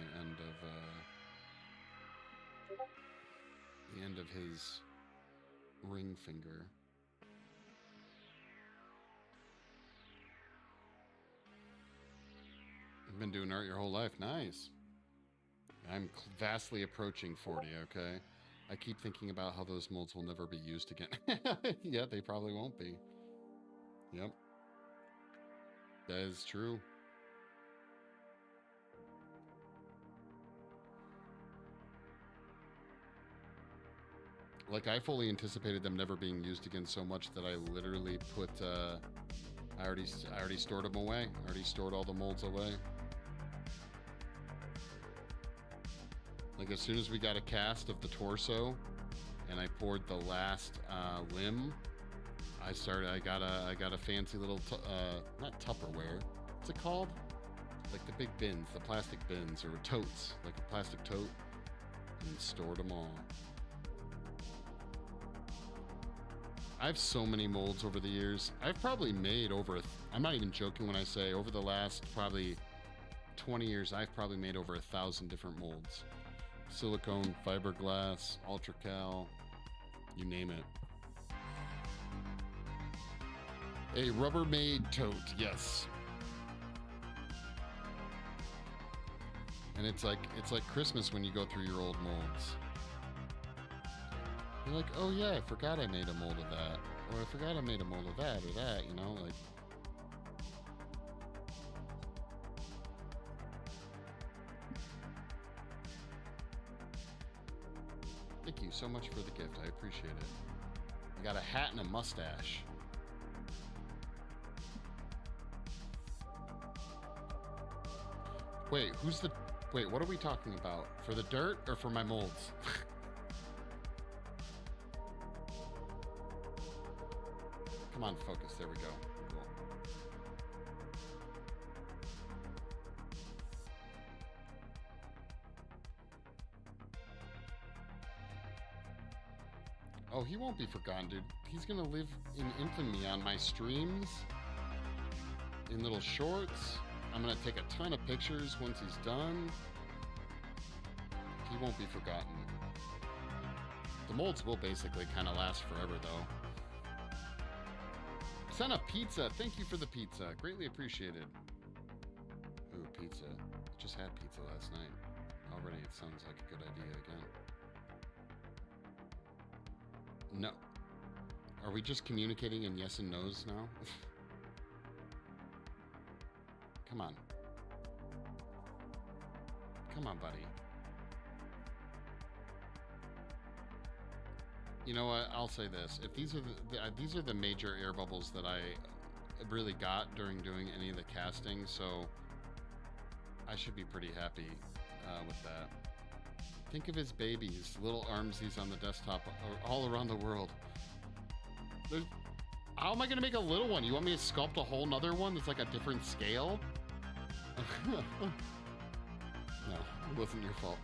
the end of his ring finger. You've been doing art your whole life. Nice. I'm vastly approaching 40, okay? I keep thinking about how those molds will never be used again. Yeah, they probably won't be. Yep. That is true. Like, I fully anticipated them never being used again so much that I literally put, I already stored them away. I already stored all the molds away. Like, as soon as we got a cast of the torso and I poured the last limb, I got a fancy little not Tupperware, what's it called, like the big bins, the plastic bins, or totes, like a plastic tote, and stored them all. I have so many molds over the years. I've probably made over I'm not even joking when I say over the last probably 20 years, I've probably made over 1,000 different molds. Silicone, fiberglass, ultracal, you name it. A Rubbermaid tote, yes. And it's like Christmas when you go through your old molds. You're like, oh yeah, I forgot I made a mold of that, or I forgot I made a mold of that or that, you know, like. Thank you so much for the gift. I appreciate it. I got a hat and a mustache. Wait, what are we talking about? For the dirt or for my molds? Come on, focus. There we go. Cool. Oh, he won't be forgotten, dude. He's gonna live in infamy on my streams, in little shorts. I'm gonna take a ton of pictures once he's done. He won't be forgotten. The molds will basically kind of last forever, though. Sent a pizza. Thank you for the pizza. Greatly appreciated. Ooh, pizza. Just had pizza last night. Already it sounds like a good idea again. No. Are we just communicating in yes and no's now? Come on. Come on, buddy. You know what? I'll say this: if these are the major air bubbles that I really got during doing any of the casting, so I should be pretty happy with that. Think of his babies, little Armsies on the desktop all around the world. How am I gonna make a little one? You want me to sculpt a whole nother one that's like a different scale? No, it wasn't your fault.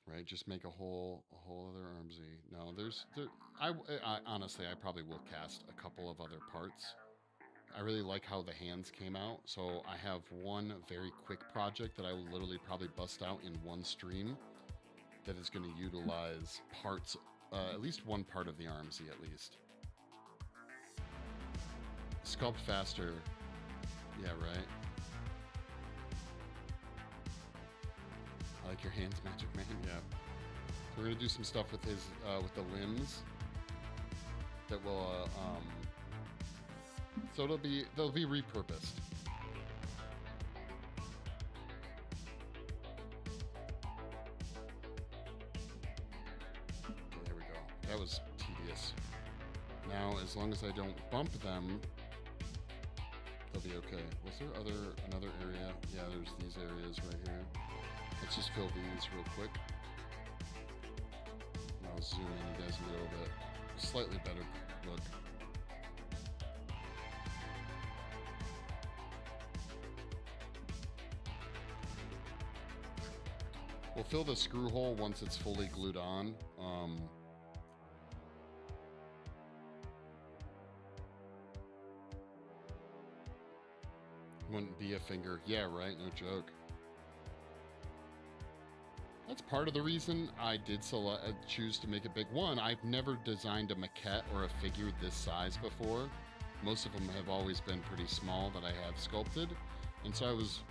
Right, just make a whole other Armsie. No, I honestly, I probably will cast a couple of other parts. I really like how the hands came out, so I have one very quick project that I will literally probably bust out in one stream that is going to utilize parts, at least one part of the Armsie at least. Sculpt faster. Yeah, right. I like your hands, Magic Man. Yeah. So we're gonna do some stuff with his with the limbs that will so they'll be repurposed. Okay, there we go. That was tedious. Now, as long as I don't bump them, they'll be okay. Was there another area? Yeah, there's these areas right here. Let's just fill these real quick. And I'll zoom in, you guys can get a little bit slightly better look. We'll fill the screw hole once it's fully glued on. Wouldn't be a finger. Yeah, right, no joke. That's part of the reason I did choose to make a big one. I've never designed a maquette or a figure this size before. Most of them have always been pretty small that I have sculpted. And so I was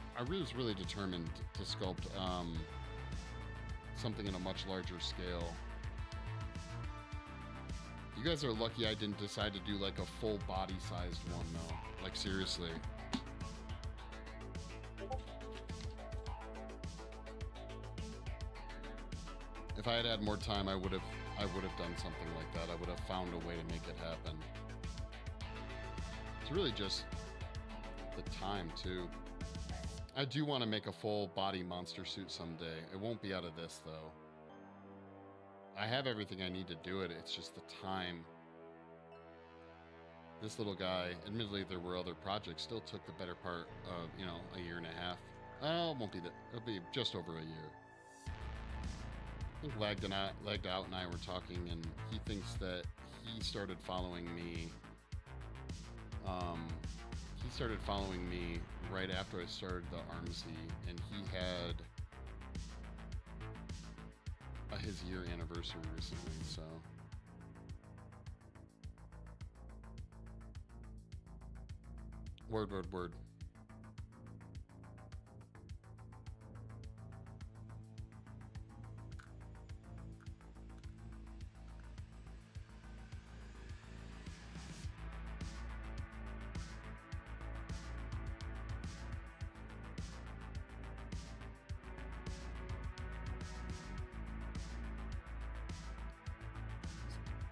really determined to sculpt something in a much larger scale. You guys are lucky I didn't decide to do like a full body sized one though. Like seriously. If I had had more time, I would have done something like that. I would have found a way to make it happen. It's really just the time too. I do want to make a full body monster suit someday. It won't be out of this though. I have everything I need to do it. It's just the time. This little guy, admittedly there were other projects, still took the better part of, you know, a year and a half. It won't be that. It'll be just over a year. I think Lagged Out and I were talking, and he thinks that he started following me. He started following me right after I started the Armsie, and he had his year anniversary recently, so. Word, word, word.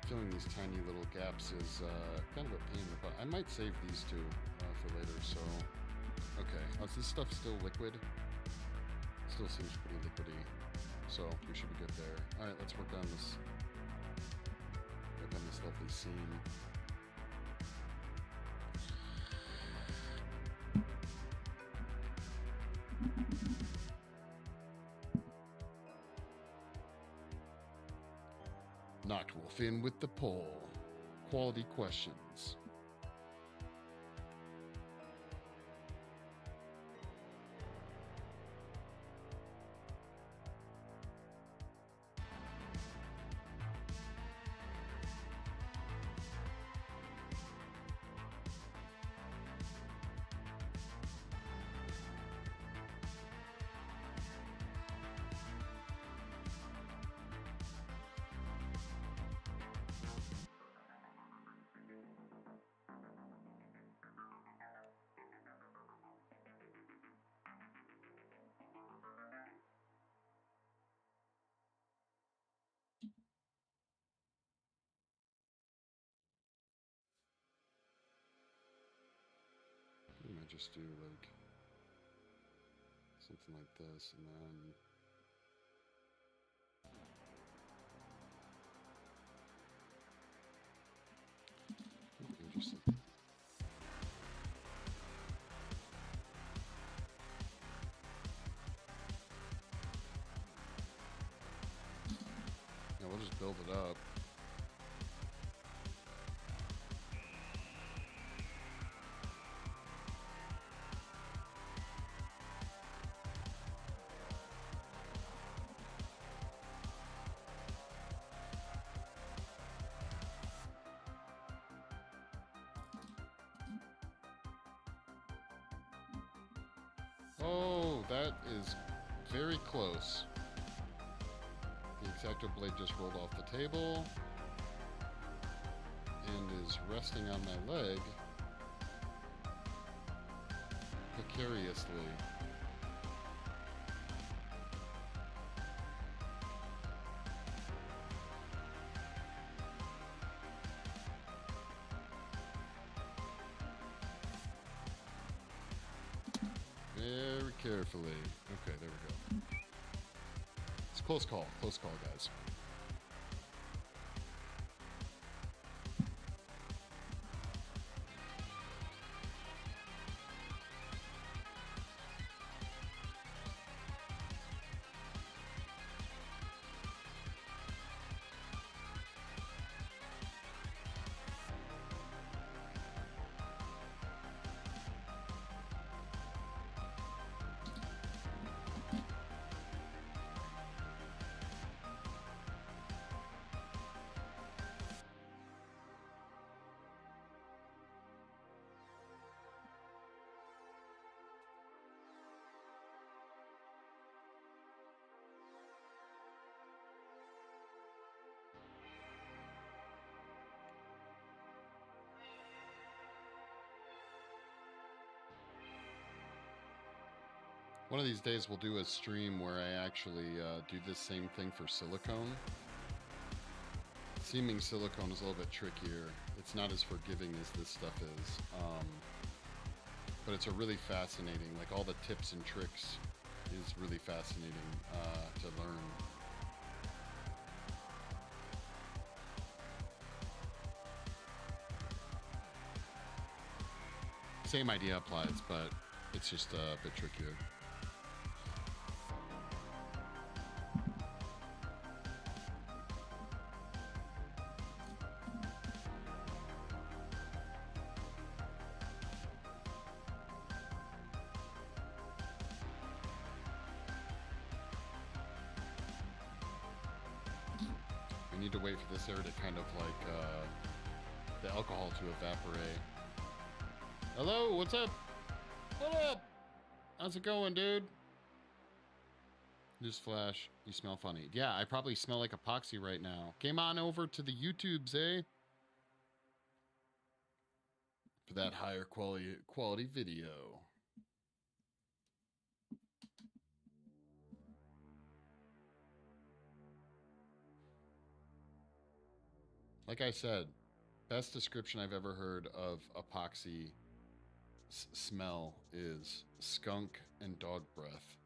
Filling these tiny little gaps is kind of a pain in the butt. I might save these two for later, so. Okay, is this stuff still liquid? Still seems pretty liquidy, so we should be good there. All right, let's work on this lovely scene. Knocked Wolf in with the poll. Quality questions. just do like something like this, and then interesting. Yeah, we'll just build it up. Oh, that is very close. The X-Acto blade just rolled off the table and is resting on my leg precariously. Very carefully. Okay, there we go. It's a close call, guys. One of these days we'll do a stream where I actually do this same thing for silicone. Seaming silicone is a little bit trickier. It's not as forgiving as this stuff is. But it's a really fascinating, like all the tips and tricks is really fascinating to learn. Same idea applies, but it's just a bit trickier. We need to wait for this air to kind of like the alcohol to evaporate. Hello, what's up? What up? How's it going, dude? Newsflash, you smell funny. Yeah, I probably smell like epoxy right now. Came on over to the YouTubes, eh? For that higher quality video. Like I said, best description I've ever heard of epoxy smell is skunk and dog breath.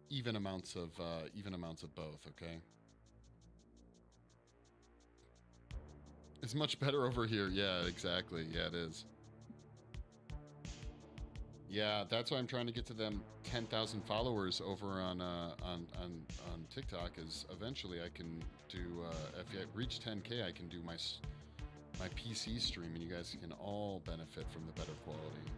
Even amounts of both, okay? It's much better over here. Yeah, exactly. Yeah, it is. Yeah, that's why I'm trying to get to them 10,000 followers over on TikTok. Is eventually I can do if I reach 10K, I can do my PC stream, and you guys can all benefit from the better quality.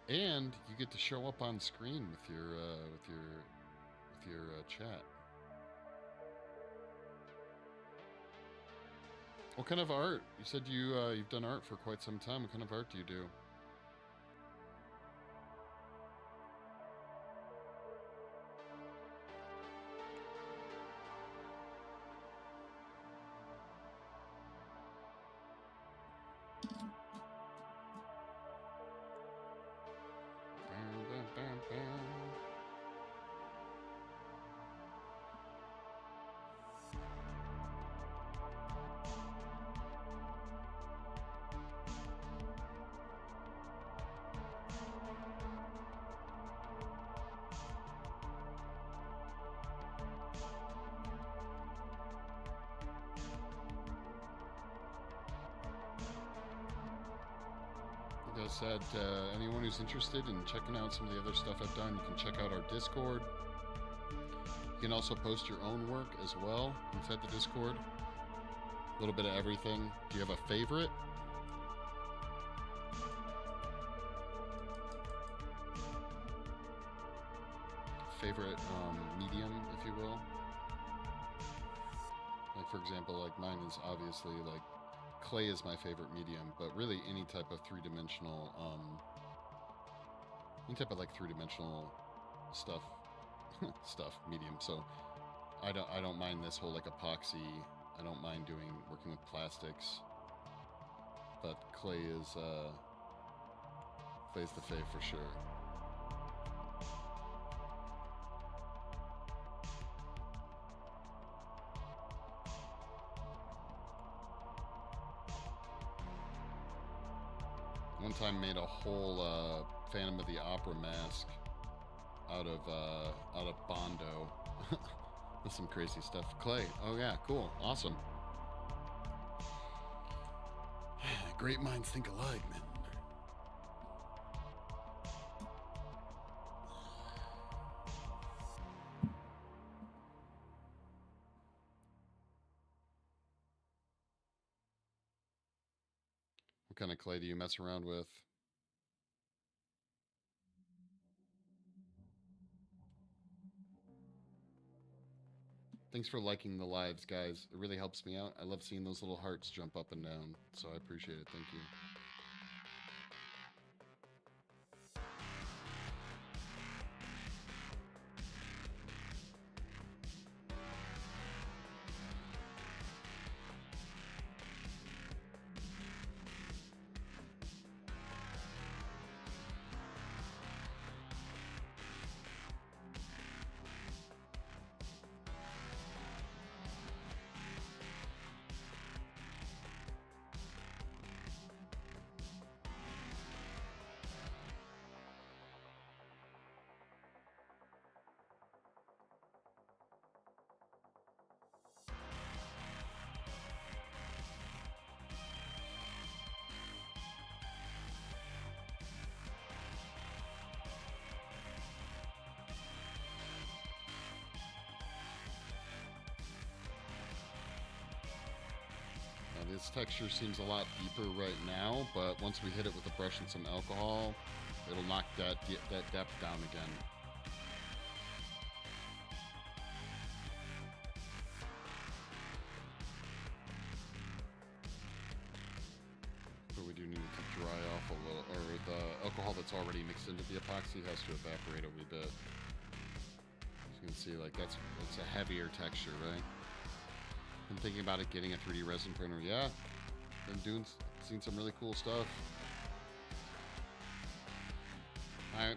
And you get to show up on screen with your chat. What kind of art? You said you've done art for quite some time. What kind of art do you do? Like I said, anyone who's interested in checking out some of the other stuff I've done, you can check out our Discord. You can also post your own work as well inside the Discord. A little bit of everything. Do you have a favorite? Favorite medium, if you will? Like, for example, like mine is obviously like clay is my favorite medium, but really any type of three-dimensional, stuff, medium. So I don't mind this whole like epoxy. I don't mind working with plastics, but clay's the fave for sure. One time made a whole Phantom of the Opera mask out of Bondo. That's some crazy stuff. Clay. Oh yeah, cool. Awesome. Great minds think alike, man. What kind of clay do you mess around with? Thanks for liking the lives, guys. It really helps me out. I love seeing those little hearts jump up and down, so I appreciate it. Thank you. This texture seems a lot deeper right now, but once we hit it with a brush and some alcohol, it'll knock that depth down again. But we do need to dry off a little, or the alcohol that's already mixed into the epoxy has to evaporate a wee bit. As you can see, like it's a heavier texture, right? I'm thinking about it getting a 3D resin printer. Yeah, been seen some really cool stuff.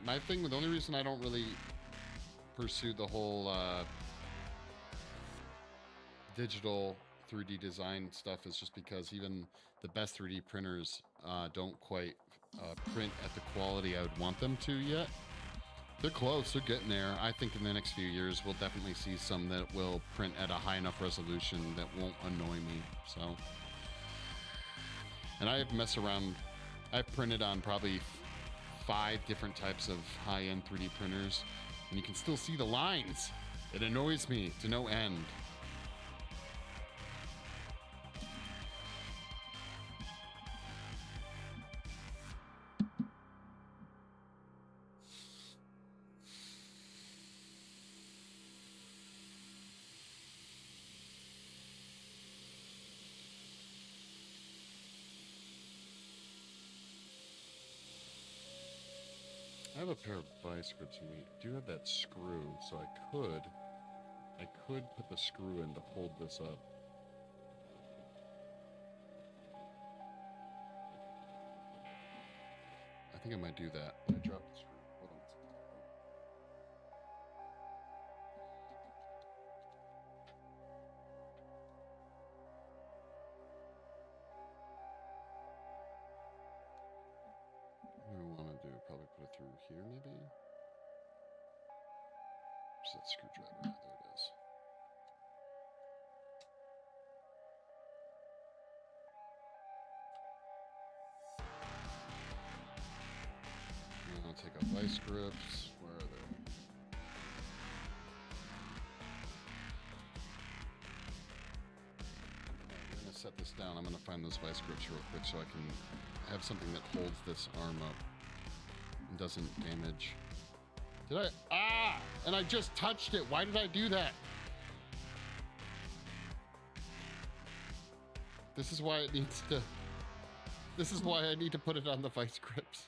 My thing, the only reason I don't really pursue the whole digital 3D design stuff is just because even the best 3D printers don't quite print at the quality I would want them to yet. They're close, they're getting there. I think in the next few years, we'll definitely see some that will print at a high enough resolution that won't annoy me, so. And I've messed around, I've printed on probably 5 different types of high-end 3D printers, and you can still see the lines. It annoys me to no end. a pair of vice grips and we do have that screw, so I could put the screw in to hold this up. I think I might do that. I dropped the screw. Hold on a second. What do I want to do? Probably put it through here, maybe? Where's that screwdriver? There it is. And I'll take out vice grips. Where are they? I'm going to set this down. I'm going to find those vice grips real quick so I can have something that holds this arm up and doesn't damage. Did I? Ah! And I just touched it. Why did I do that? This is why it needs to... This is why I need to put it on the vice grips.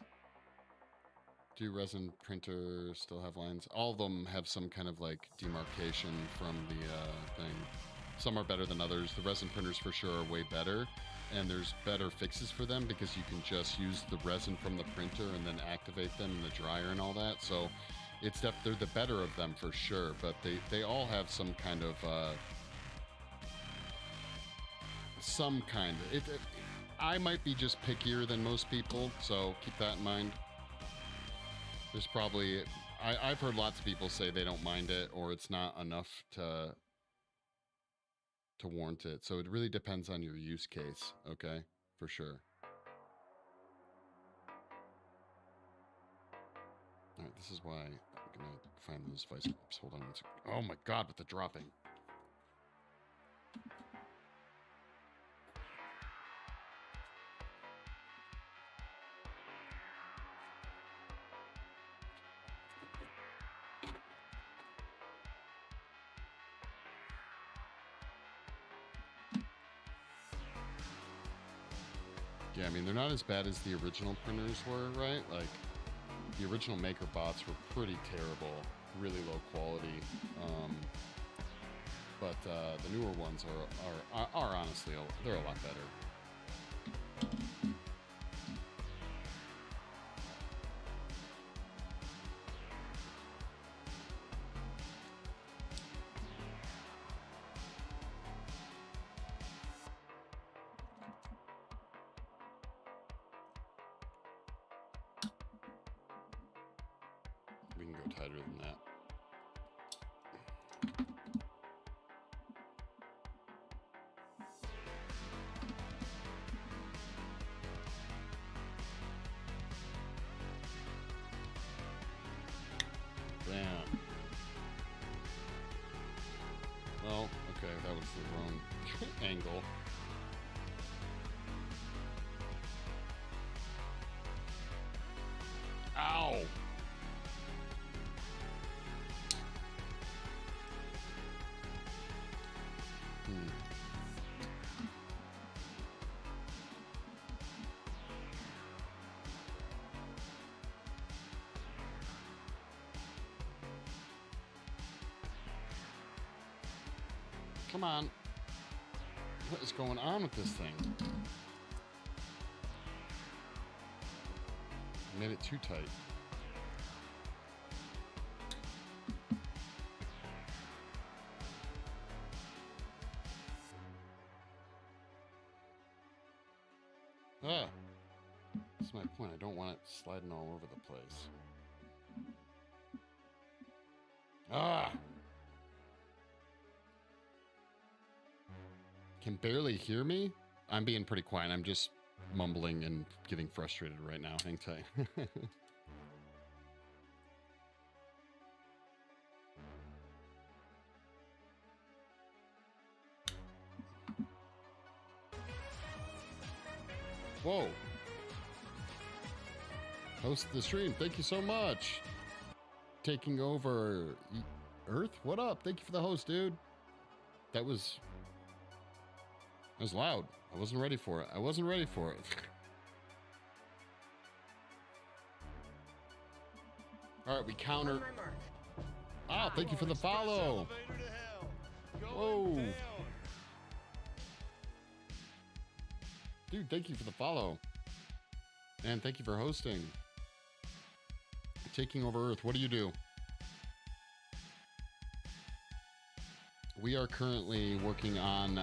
Do resin printers still have lines? All of them have some kind of like demarcation from the thing. Some are better than others. The resin printers for sure are way better. And there's better fixes for them because you can just use the resin from the printer and then activate them in the dryer and all that. So it's they're the better of them for sure, but they all have some kind of I might be just pickier than most people, so keep that in mind. There's probably I've heard lots of people say they don't mind it or it's not enough to warrant it. So it really depends on your use case, okay? For sure. All right, this is why I'm gonna find those vice grips. Hold on one second. Oh my God, with the dropping. Yeah, I mean, they're not as bad as the original printers were, right? Like, the original Maker bots were pretty terrible, really low quality. But the newer ones are honestly, they're a lot better. We can go tighter than that. Bam. Well, okay, that was the wrong angle. Ow! Come on. What is going on with this thing? I made it too tight. Ah. That's my point. I don't want it sliding all over the place. Ah! Can barely hear me? I'm being pretty quiet. I'm just mumbling and getting frustrated right now. Hang tight. Whoa. Host the stream. Thank you so much. Taking over Earth? What up? Thank you for the host, dude. That was loud. I wasn't ready for it. I wasn't ready for it. All right, we counter. Oh, thank you for the follow. Whoa. Dude, thank you for the follow. And thank you for hosting. Taking over Earth. What do you do? We are currently working on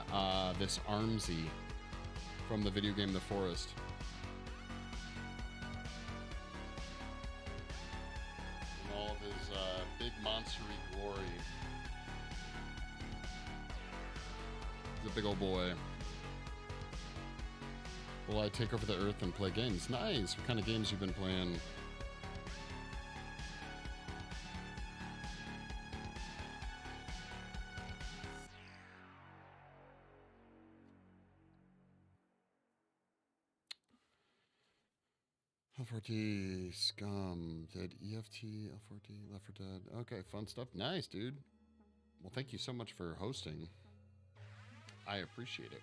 this Armsie from the video game The Forest. In all of his big monstery glory. He's a big old boy. Will I take over the Earth and play games? Nice. What kind of games you've been playing? L4T, Scum, Dead EFT, L4T, Left 4 Dead. Okay, fun stuff. Nice, dude. Well, thank you so much for hosting. I appreciate it.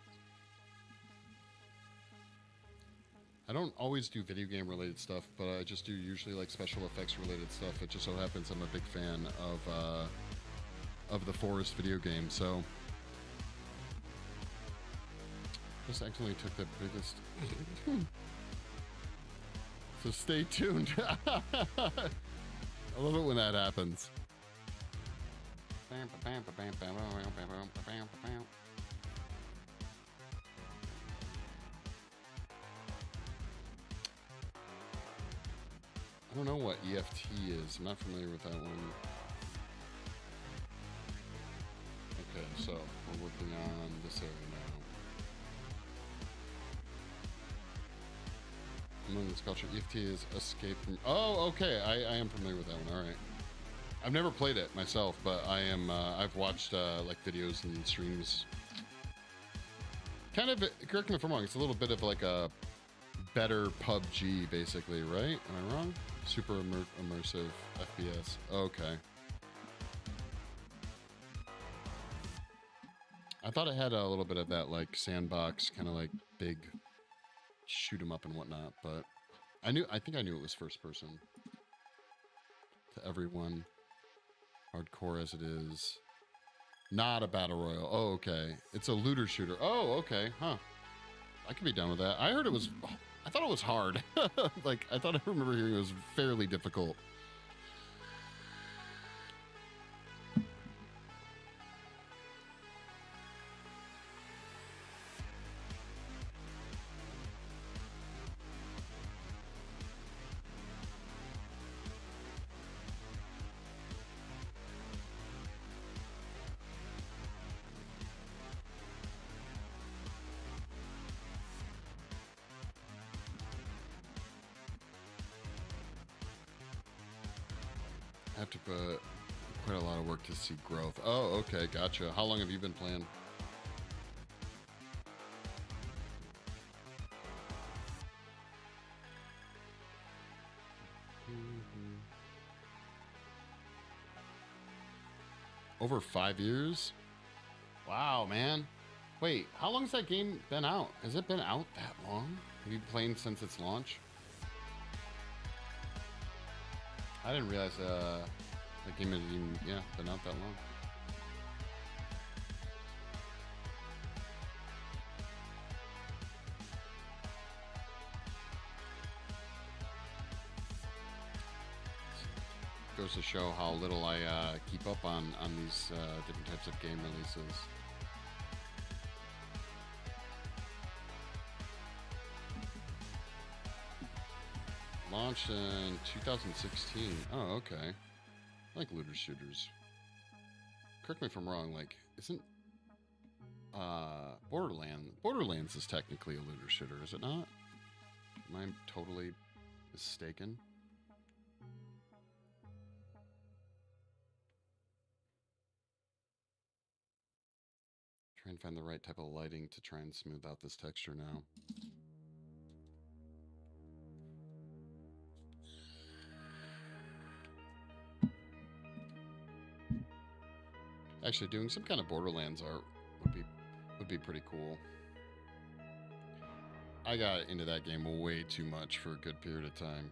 I don't always do video game related stuff, but I just do usually like special effects related stuff. It just so happens I'm a big fan of the Forest video game, so just accidentally took the biggest. So stay tuned. I love it when that happens. I don't know what EFT is. I'm not familiar with that one. Okay, so we're working on this area now. Among this culture, EFT is escape from. Oh, okay. I am familiar with that one. All right. I've never played it myself, but I am. I've watched like videos and streams. Kind of. Correct me if I'm wrong. It's a little bit of like a better PUBG, basically, right? Am I wrong? Super immersive FPS. Okay. I thought it had a little bit of that like sandbox, kind of like big shoot 'em up and whatnot, but I think I knew it was first person. To everyone, hardcore as it is, not a battle royale. Oh, okay. It's a looter shooter. Oh, okay. Huh. I could be down with that. I heard it was. I thought it was hard. Like, I thought I remember hearing it was fairly difficult. I have to put quite a lot of work to see growth. Oh, okay, gotcha. How long have you been playing? Over 5 years? Wow, man. Wait, how long's that game been out? Has it been out that long? Have you been playing since its launch? I didn't realize that game had even, been out that long. Goes to show how little I keep up on these different types of game releases. Launched in 2016. Oh, okay. I like looter shooters. Correct me if I'm wrong, like, isn't Borderlands is technically a looter shooter, is it not? Am I totally mistaken? Try and find the right type of lighting to try and smooth out this texture now. Actually, doing some kind of Borderlands art would be pretty cool. I got into that game way too much for a good period of time.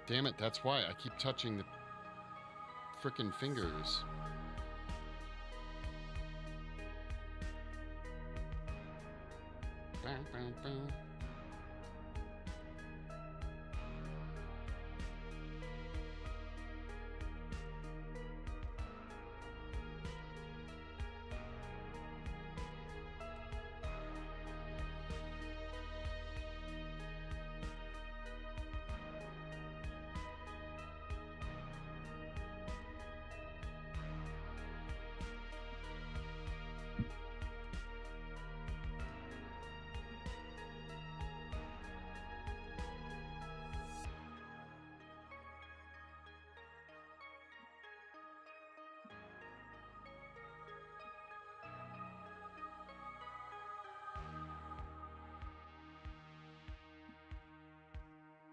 Damn it, that's why I keep touching the frickin' fingers. Bow, bow, bow.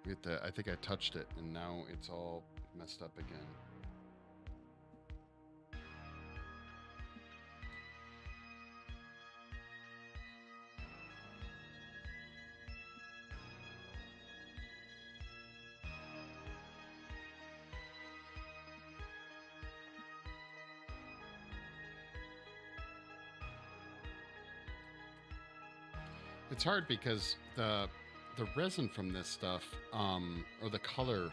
Get that. I think I touched it, and now it's all messed up again. It's hard because the resin from this stuff, or the color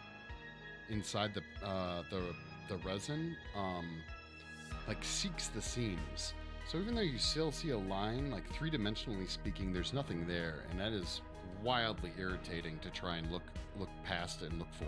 inside the resin, like seeks the seams. So even though you still see a line, like three-dimensionally speaking, there's nothing there, and that is wildly irritating to try and look past it and look for.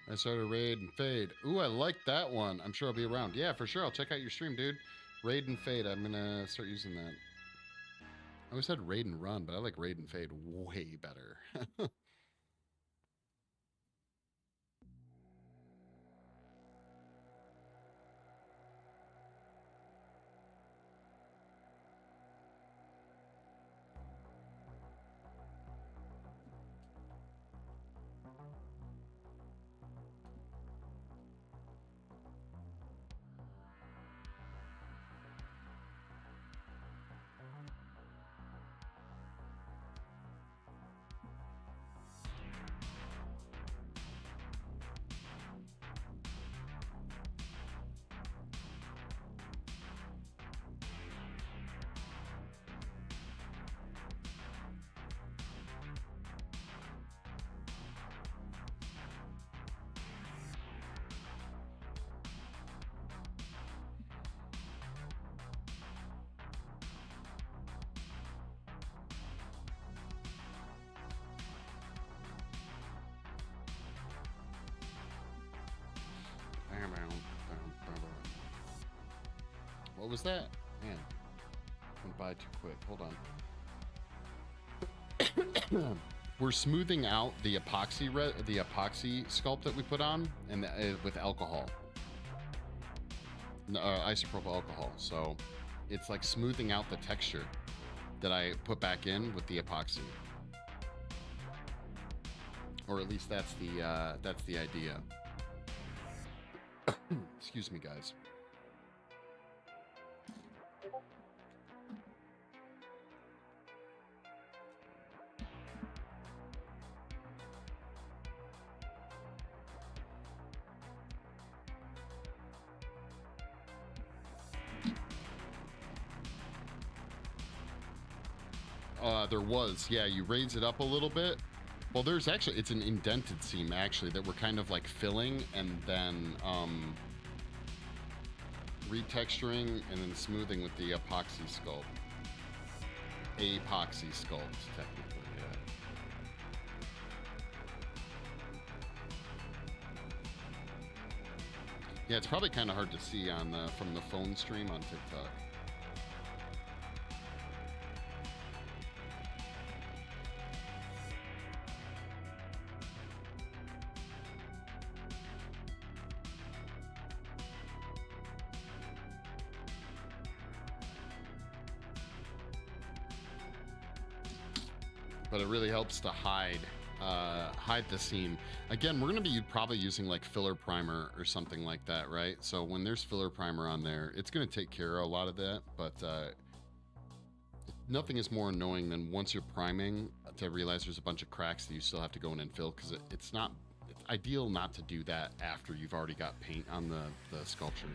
I started Raid and Fade. Ooh, I like that one. I'm sure I'll be around. Yeah, for sure. I'll check out your stream, dude. Raid and Fade. I'm going to start using that. I always had Raid and Run, but I like Raid and Fade way better. What was that? Man, went by too quick. Hold on. We're smoothing out the epoxy sculpt that we put on, and with alcohol, isopropyl alcohol. So it's like smoothing out the texture that I put back in with the epoxy, or at least that's the idea. Excuse me, guys. There was, yeah, you raise it up a little bit. Well, there's actually, it's an indented seam actually that we're kind of like filling and then retexturing and then smoothing with the epoxy sculpt. Epoxy sculpt, technically, yeah. Yeah, it's probably kind of hard to see on the from the phone stream on TikTok. But it really helps to hide the seam. Again, we're going to be probably using like filler primer or something like that, right? So when there's filler primer on there, it's going to take care of a lot of that. But nothing is more annoying than once you're priming to realize there's a bunch of cracks that you still have to go in and fill, because it's ideal not to do that after you've already got paint on the sculpture.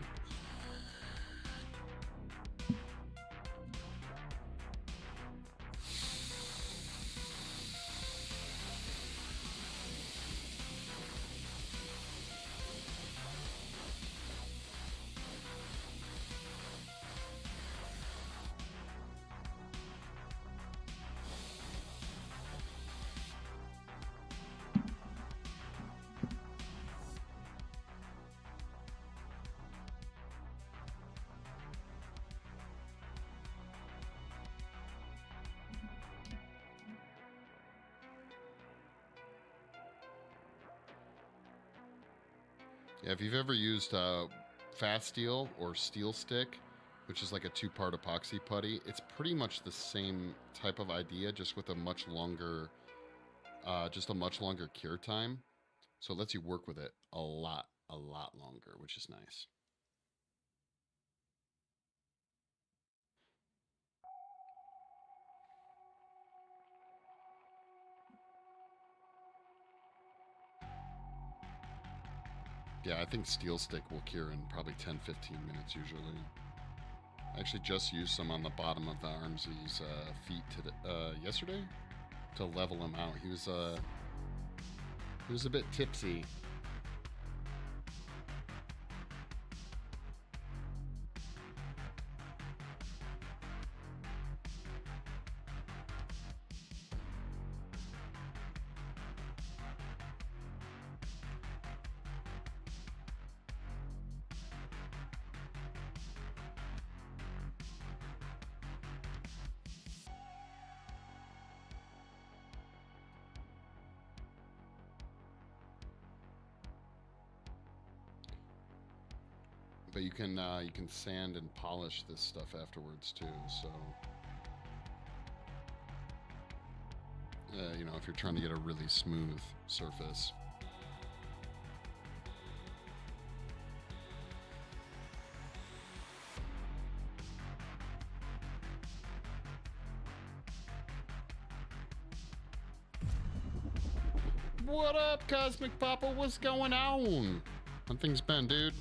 Yeah, if you've ever used fast steel or steel stick, which is like a two-part epoxy putty, it's pretty much the same type of idea, just with a much longer cure time. So it lets you work with it a lot longer, which is nice. Yeah, I think steel stick will cure in probably 10-15 minutes usually. I actually just used some on the bottom of the Armsie's feet yesterday to level him out. He was a bit tipsy. But you can sand and polish this stuff afterwards too. So you know, if you're trying to get a really smooth surface. What up, Cosmic Papa? What's going on? How things been, dude?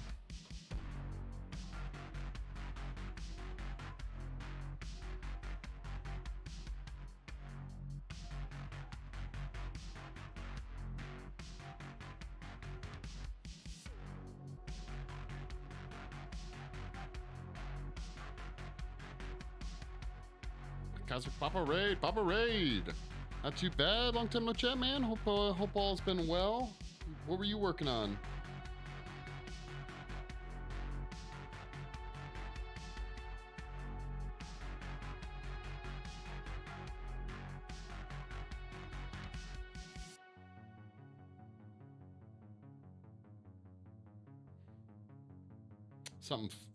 Cosmic Papa Raid. Not too bad. Long time no chat, man. Hope all's been well. What were you working on?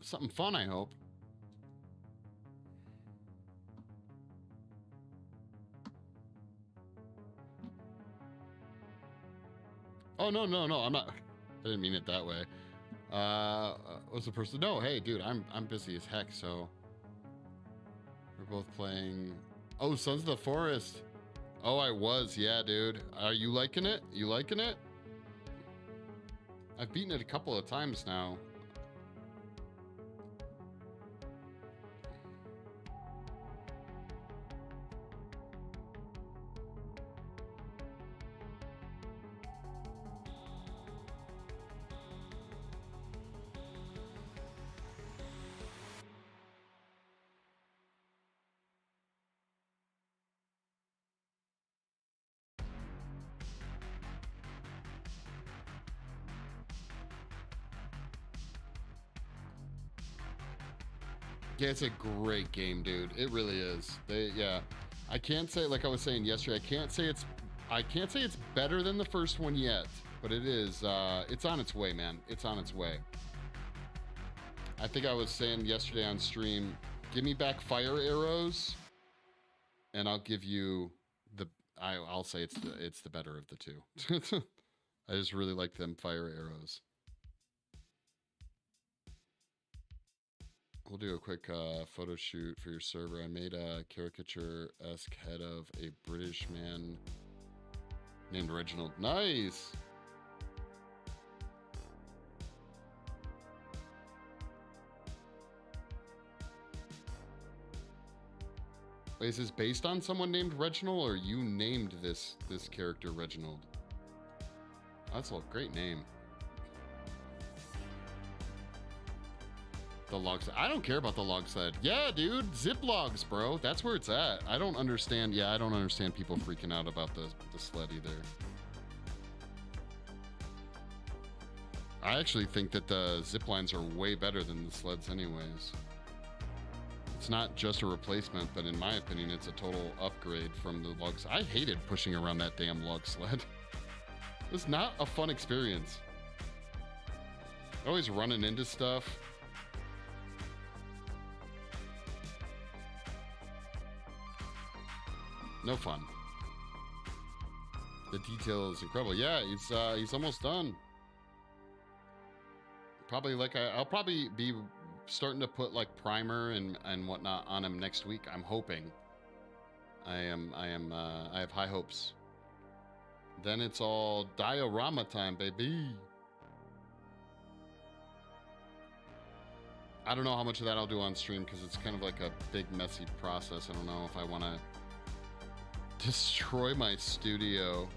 Something fun, I hope. Oh, no, I'm not. I didn't mean it that way. Was the person? No, hey, dude, I'm busy as heck, so we're both playing. Oh, Sons of the Forest. Oh, I was, yeah, dude. Are you liking it? You liking it? I've beaten it a couple of times now. Yeah, it's a great game, dude. It really is. Yeah. I can't say, like I was saying yesterday, I can't say it's better than the first one yet, but it is. It's on its way, man. It's on its way. I think I was saying yesterday on stream, give me back fire arrows, and I'll give you the. I'll say it's the better of the two. I just really like them fire arrows. We'll do a quick photo shoot for your server. I made a caricature-esque head of a British man named Reginald. Nice! Wait, is this based on someone named Reginald, or you named this character Reginald? That's a great name. The log sled. I don't care about the log sled. Yeah, dude, zip logs, bro. That's where it's at. I don't understand. Yeah, I don't understand people freaking out about the sled either. I actually think that the zip lines are way better than the sleds anyways. It's not just a replacement, but in my opinion, it's a total upgrade from the logs. I hated pushing around that damn log sled. It was not a fun experience. Always running into stuff. No fun. The detail is incredible. Yeah, he's almost done. Probably like I'll probably be starting to put like primer and whatnot on him next week. I'm hoping. I have high hopes. Then it's all diorama time, baby. I don't know how much of that I'll do on stream because it's kind of like a big messy process. I don't know if I want to destroy my studio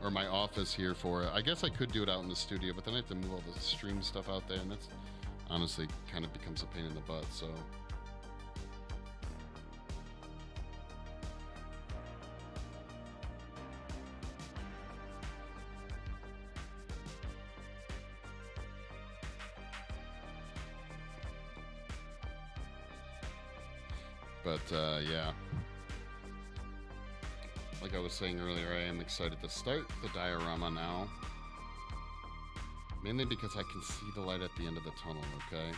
or my office here for it. I guess I could do it out in the studio, but then I have to move all the stream stuff out there, and that's honestly kind of becomes a pain in the butt, so. But yeah. Like I was saying earlier, I am excited to start the diorama now. Mainly because I can see the light at the end of the tunnel, okay?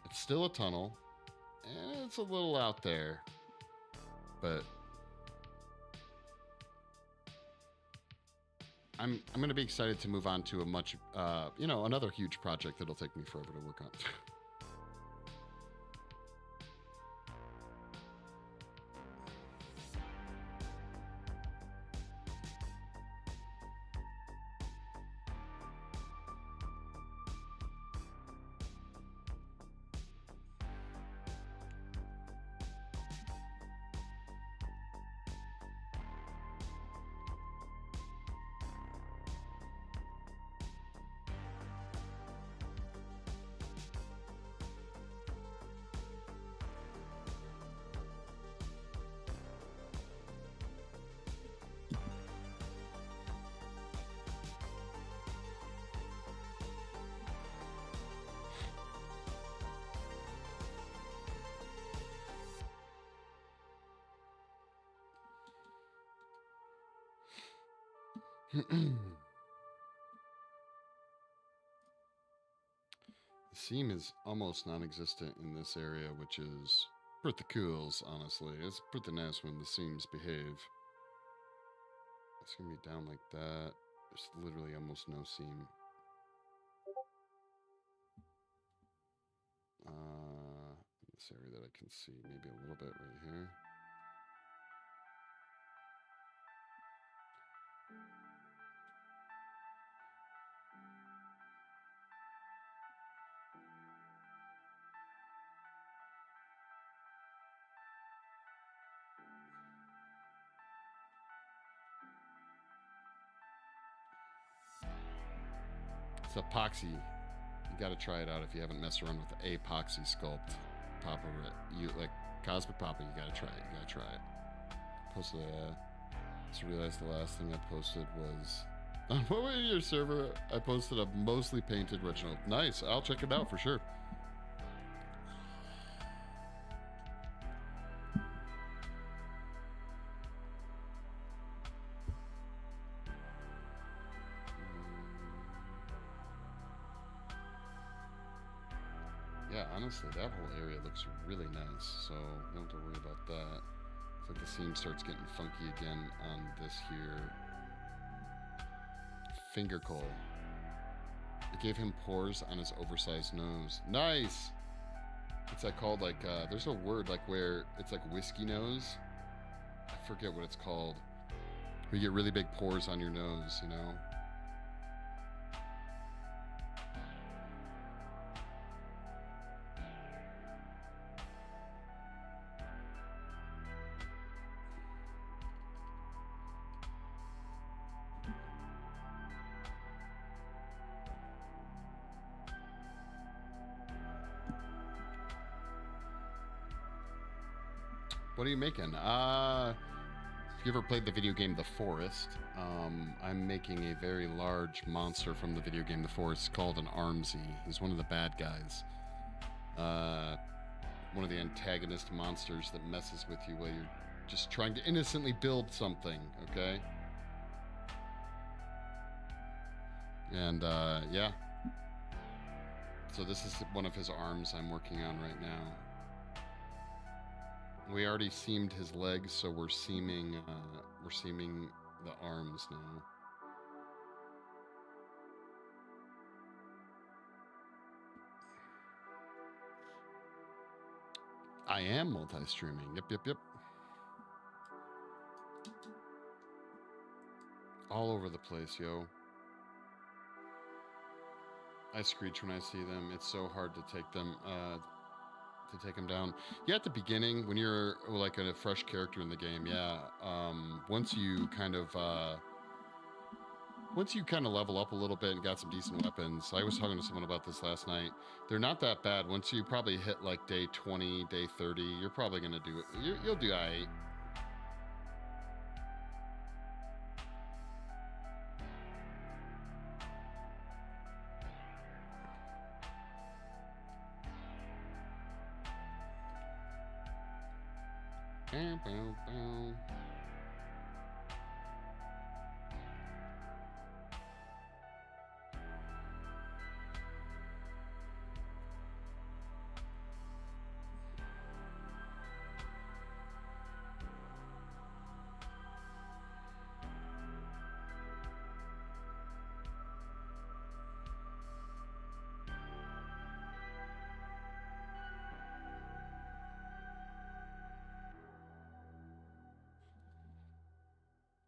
It's still a tunnel, and it's a little out there. But I'm going to be excited to move on to a much, another huge project that'll take me forever to work on. The seam is almost non-existent in this area, which is pretty cool, honestly. It's pretty nice when the seams behave. It's gonna be down like that. There's literally almost no seam. This area that I can see, maybe a little bit right here. It's epoxy. You got to try it out if you haven't messed around with the epoxy sculpt. Papa, you like Cosmic Papa. You got to try it. You got to try it. Posted. Just realized the last thing I posted was on what way to your server. I posted a mostly painted Reginald. Nice. I'll check it out for sure. Yeah, honestly, that whole area looks really nice, so you don't have to worry about that. It's like the seam starts getting funky again on this here. Finger coal. It gave him pores on his oversized nose. Nice! What's that called? Like, there's a word like where it's like whiskey nose. I forget what it's called. Where you get really big pores on your nose, you know? What are you making? If you ever played the video game The Forest, I'm making a very large monster from the video game The Forest called an Armsie. He's one of the bad guys. One of the antagonist monsters that messes with you while you're just trying to innocently build something, okay? And, yeah. So this is one of his arms I'm working on right now. We already seamed his legs, so we're seaming the arms now. I am multi-streaming. Yep. All over the place, yo. I screech when I see them. It's so hard to take them down. Yeah, at the beginning, when you're like a fresh character in the game, yeah. Once you kind of level up a little bit and got some decent weapons, I was talking to someone about this last night. They're not that bad. Once you probably hit like day 20, day 30, you're probably gonna do it. You'll do alright.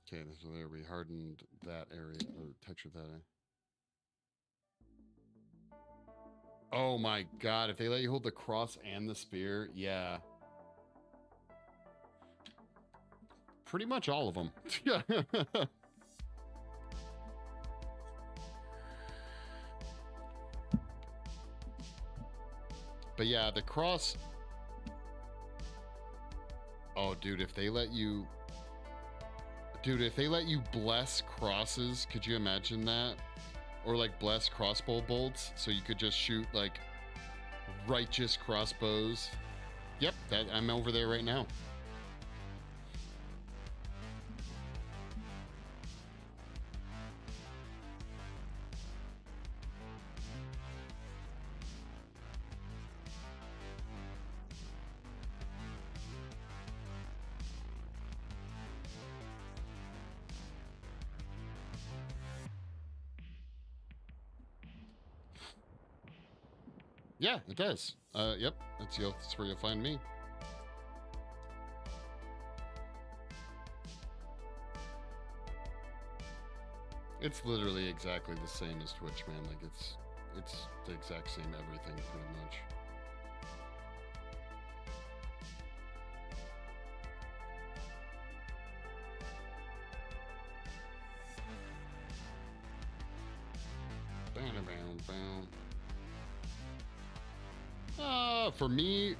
Okay, so there we hardened that area, or textured that area. Oh my god, if they let you hold the cross and the spear, yeah. Pretty much all of them. Yeah. But yeah, the cross... Oh, dude, if they let you... Dude, if they let you bless crosses, could you imagine that? Or like bless crossbow bolts, so you could just shoot like righteous crossbows. Yep, I'm over there right now. Yeah, it does. Yep, that's where you'll find me. It's literally exactly the same as Twitch, man. Like it's the exact same everything, pretty much. For me,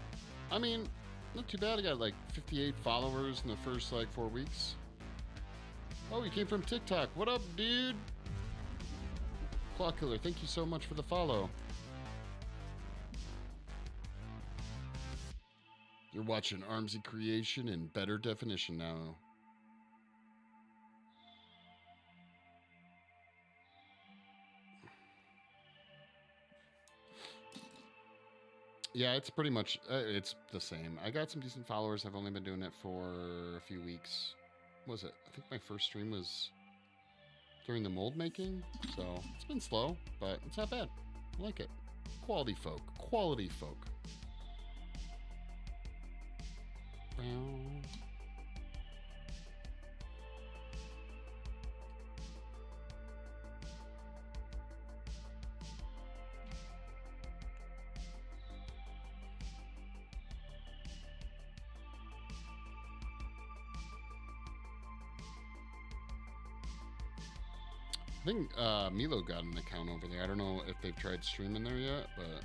I mean, not too bad. I got like 58 followers in the first like 4 weeks. Oh, you came from TikTok. What up, dude? Claw Killer, thank you so much for the follow. You're watching Armsie creation in better definition now. Yeah, it's pretty much, it's the same. I got some decent followers. I've only been doing it for a few weeks. What was it? I think my first stream was during the mold making. So it's been slow, but it's not bad. I like it. Quality folk. Quality folk. I think Milo got an account over there. I don't know if they've tried streaming there yet, but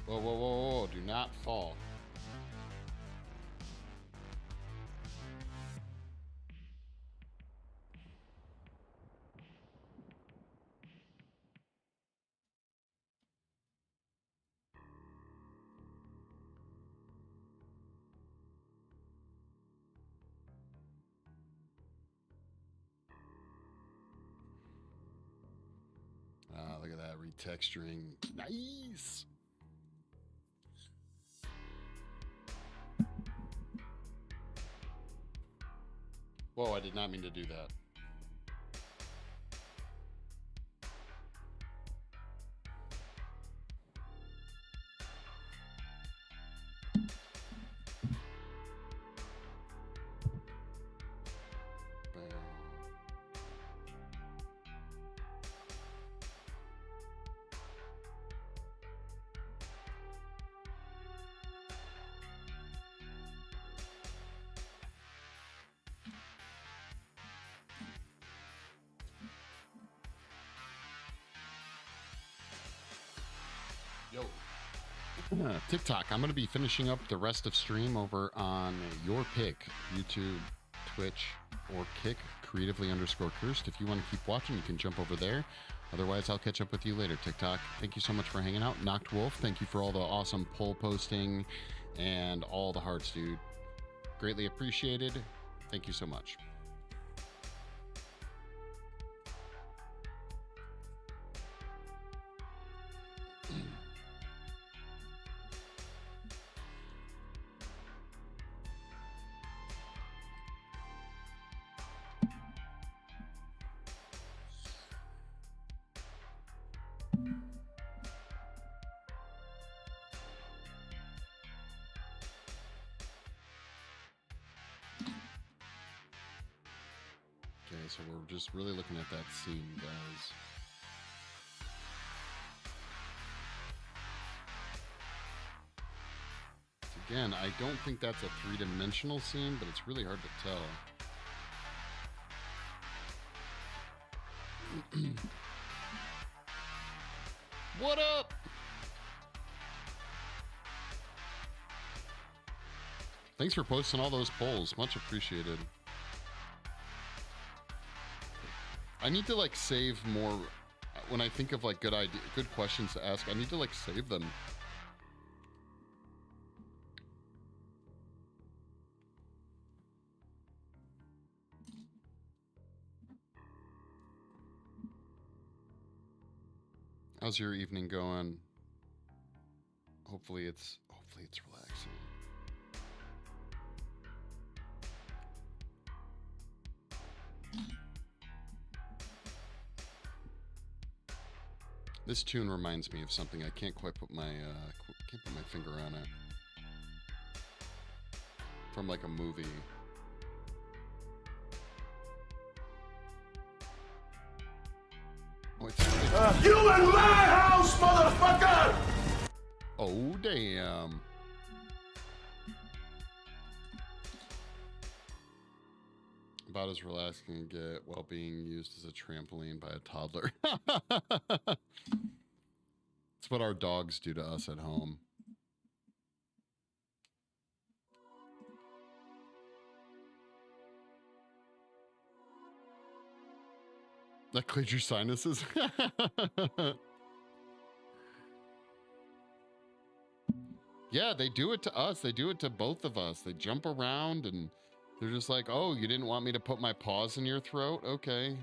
whoa, whoa, whoa, whoa, do not fall. Look at that retexturing. Nice. Whoa, I did not mean to do that. TikTok. I'm going to be finishing up the rest of stream over on your pick, YouTube, Twitch, or Kick, creatively_cursed. If you want to keep watching, you can jump over there. Otherwise, I'll catch up with you later, TikTok. Thank you so much for hanging out. Knocked Wolf, thank you for all the awesome poll posting and all the hearts, dude. Greatly appreciated. Thank you so much. So we're just really looking at that scene, guys. Again, I don't think that's a three-dimensional scene, but it's really hard to tell. What up? Thanks for posting all those polls. Much appreciated. I need to like save more when I think of like good questions to ask. I need to like save them. How's your evening going? Hopefully it's relaxing. This tune reminds me of something. I can't quite put my finger on it. From like a movie. Oh, you in my house, motherfucker! Oh, damn. About as relaxing as get while being used as a trampoline by a toddler. It's what our dogs do to us at home. That cleared your sinuses? Yeah, they do it to us. They do it to both of us. They jump around and they're just like, oh, you didn't want me to put my paws in your throat? Okay.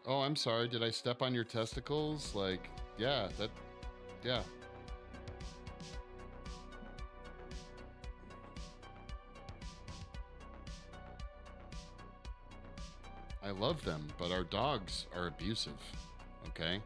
Oh, I'm sorry. Did I step on your testicles? Like, yeah, yeah. I love them, but our dogs are abusive, okay?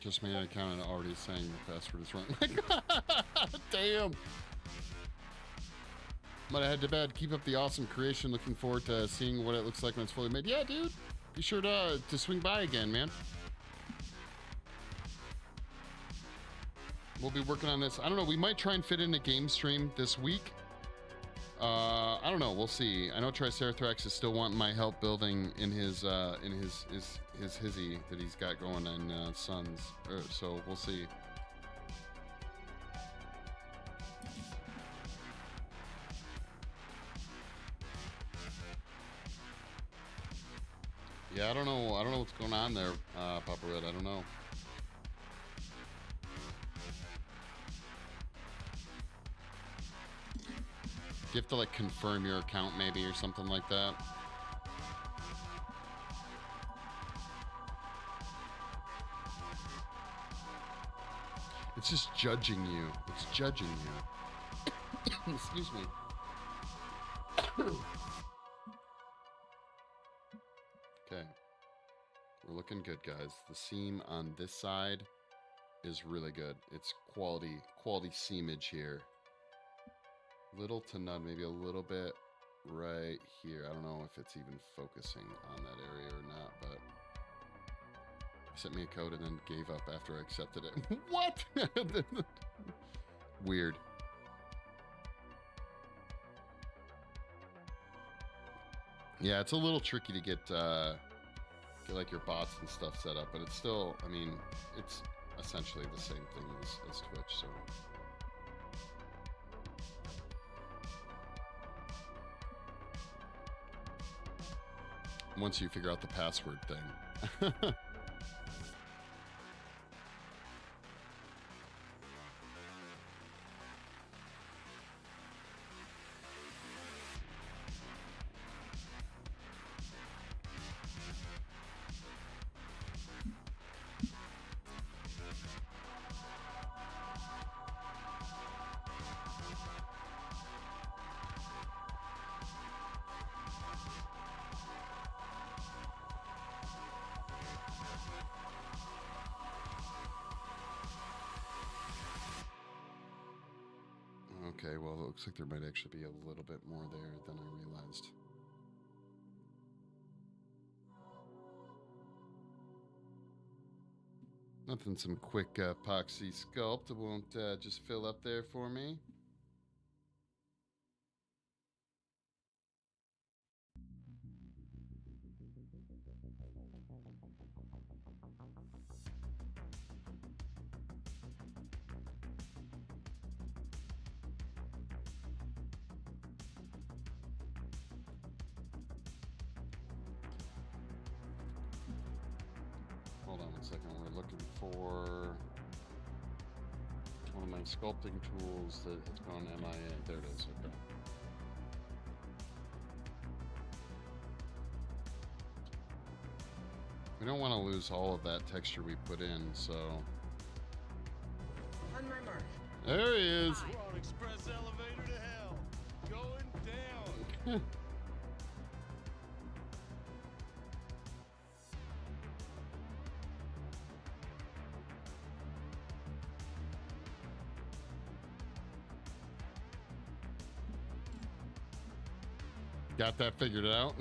Just made an account and already saying the password is wrong. Damn. Might have had to bed. Keep up the awesome creation. Looking forward to seeing what it looks like when it's fully made. Yeah, dude. Be sure to swing by again, man. We'll be working on this. I don't know. We might try and fit in a game stream this week. I don't know. We'll see. I know Triceratops is still wanting my help building in his hizzy that he's got going on Suns. So we'll see. Yeah, I don't know. I don't know what's going on there, Papa Red. I don't know. You have to like confirm your account maybe or something like that. It's just judging you. It's judging you. Excuse me. Okay. We're looking good, guys. The seam on this side is really good. It's quality seamage here. Little to none, maybe a little bit right here. I don't know if it's even focusing on that area or not, but he sent me a code and then gave up after I accepted it. What? Weird. Yeah, it's a little tricky to get like your bots and stuff set up, but it's still, I mean, it's essentially the same thing as Twitch, so. Once you figure out the password thing. Okay, well, it looks like there might actually be a little bit more there than I realized. Nothing some quick epoxy sculpt won't just fill up there for me. We're looking for one of my sculpting tools that has gone MIA. There it is. Okay. We don't want to lose all of that texture we put in, so my mark. There he is. Five. We're on express elevator to hell. Going down. Got that figured out.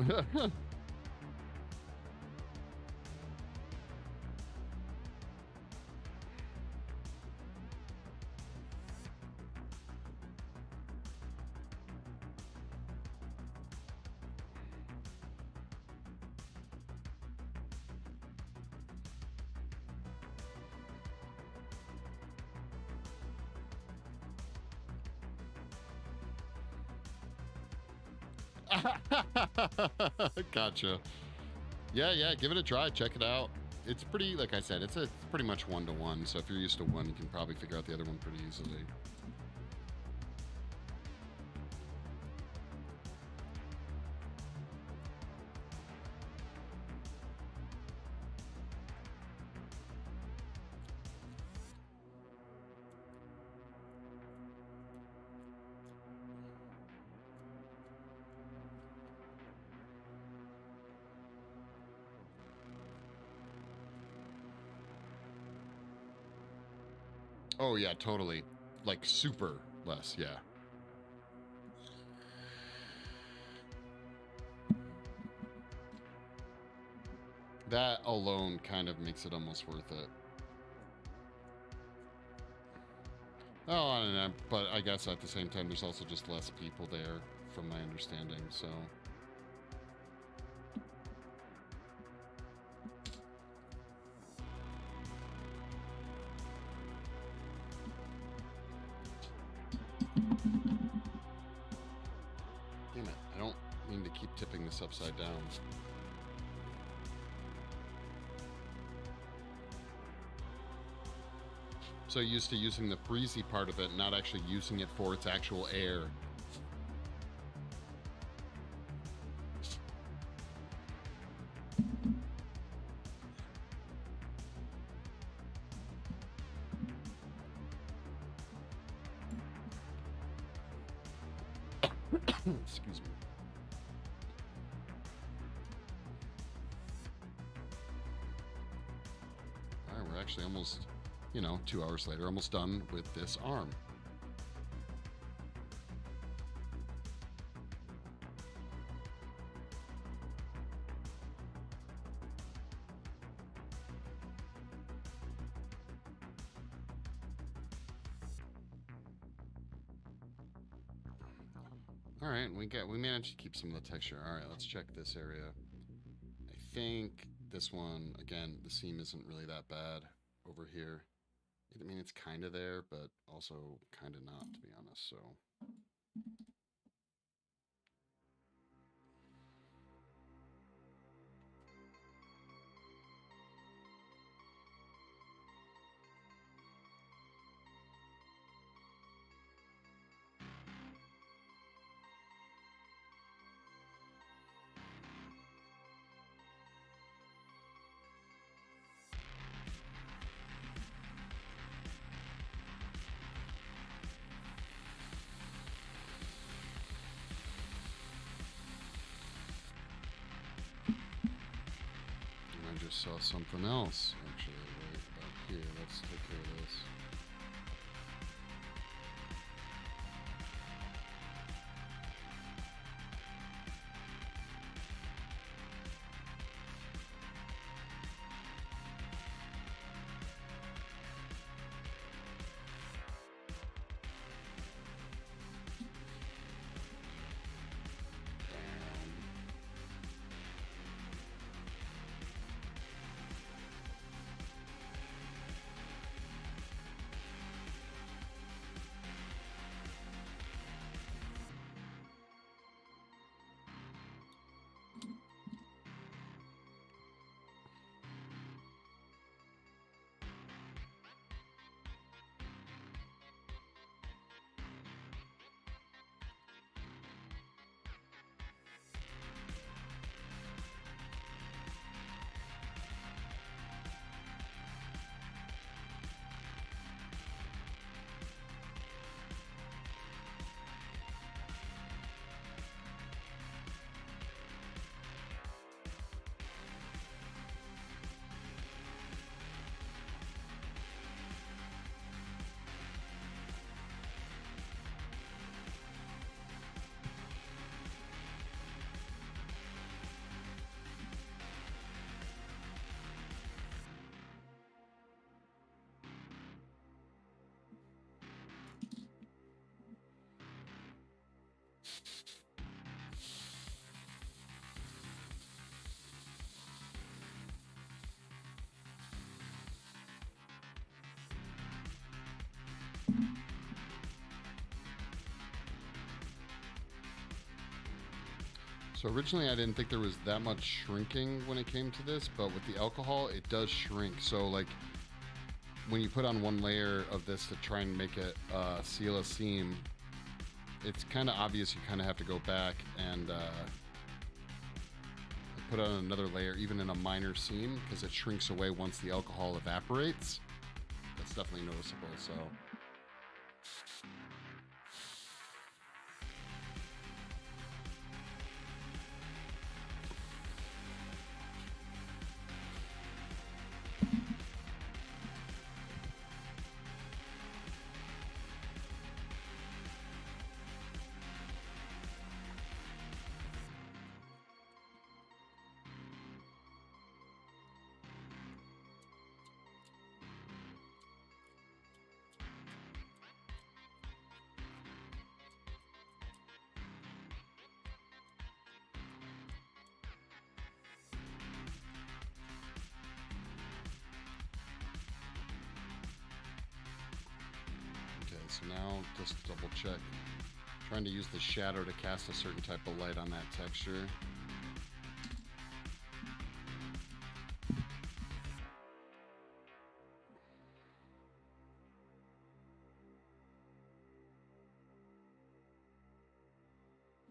Gotcha. Yeah, give it a try. Check it out. It's pretty, like I said, it's pretty much 1-to-1. So if you're used to one, you can probably figure out the other one pretty easily. Oh yeah, totally. Like super less, yeah. That alone kind of makes it almost worth it. Oh, I don't know, but I guess at the same time, there's also just less people there, from my understanding, so. Damn it, I don't mean to keep tipping this upside down. So used to using the freezy part of it, not actually using it for its actual air. Excuse me. All right, we're actually almost, 2 hours later, almost done with this arm. All right, we managed to keep some of the texture. All right, let's check this area. I think this one, again, the seam isn't really that bad over here. I mean, it's kind of there, but also kind of not, to be honest, so. I just saw something else, actually, right about here. Let's take care of this. So originally I didn't think there was that much shrinking when it came to this, but with the alcohol, it does shrink. So like when you put on one layer of this to try and make it seal a seam, it's kind of obvious you kind of have to go back and put on another layer, even in a minor seam, because it shrinks away once the alcohol evaporates. That's definitely noticeable, so. So now just double check. Trying to use the shadow to cast a certain type of light on that texture.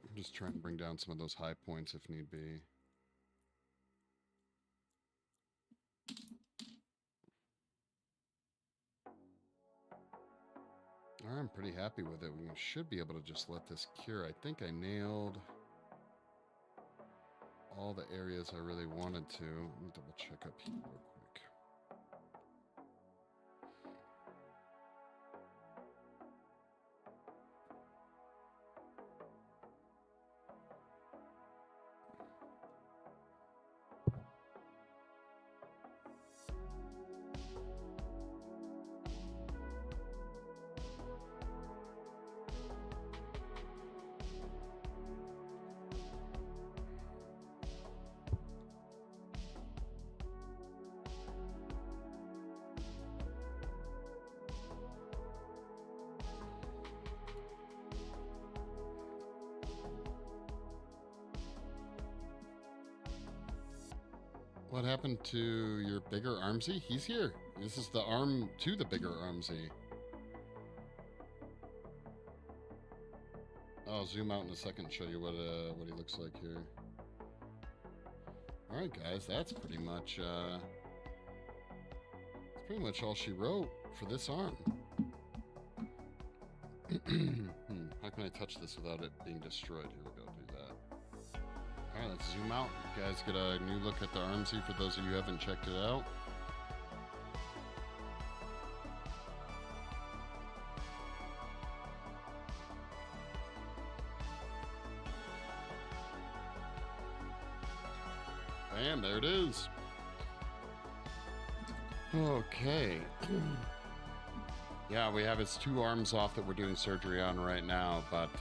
I'm just trying to bring down some of those high points if need be. I'm pretty happy with it. We should be able to just let this cure. I think I nailed all the areas I really wanted to. Let me double check up here real quick. What happened to your bigger Armsie? He's here. This is the arm to the bigger Armsie. I'll zoom out in a second and show you what he looks like here. All right, guys, that's pretty much all she wrote for this arm. How can I touch this without it being destroyed? Here we go. Do that. All right, let's zoom out. You guys get a new look at the Armsie for those of you who haven't checked it out. Bam, there it is. Okay. Yeah, we have his two arms off that we're doing surgery on right now, but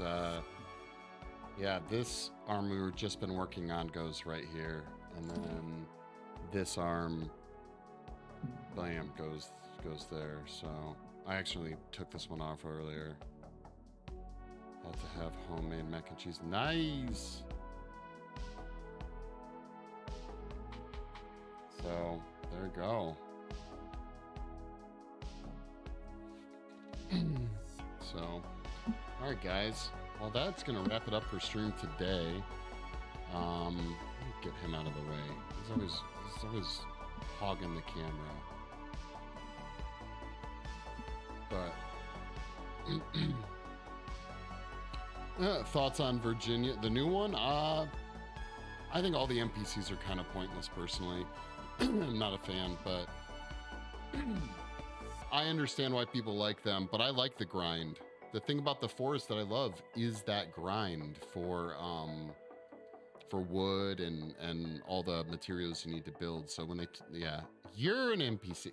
yeah, this arm we've just been working on goes right here, and then this arm, bam, goes there. So I actually took this one off earlier. Had to have homemade mac and cheese. Nice. So there you go. So, all right, guys. Well, that's gonna wrap it up for stream today. Let me get him out of the way. He's always hogging the camera. But thoughts on Virginia, the new one? I think all the NPCs are kind of pointless, personally. I'm not a fan, but I understand why people like them. But I like the grind. The thing about the forest that I love is that grind for wood and all the materials you need to build. So when yeah, you're an NPC.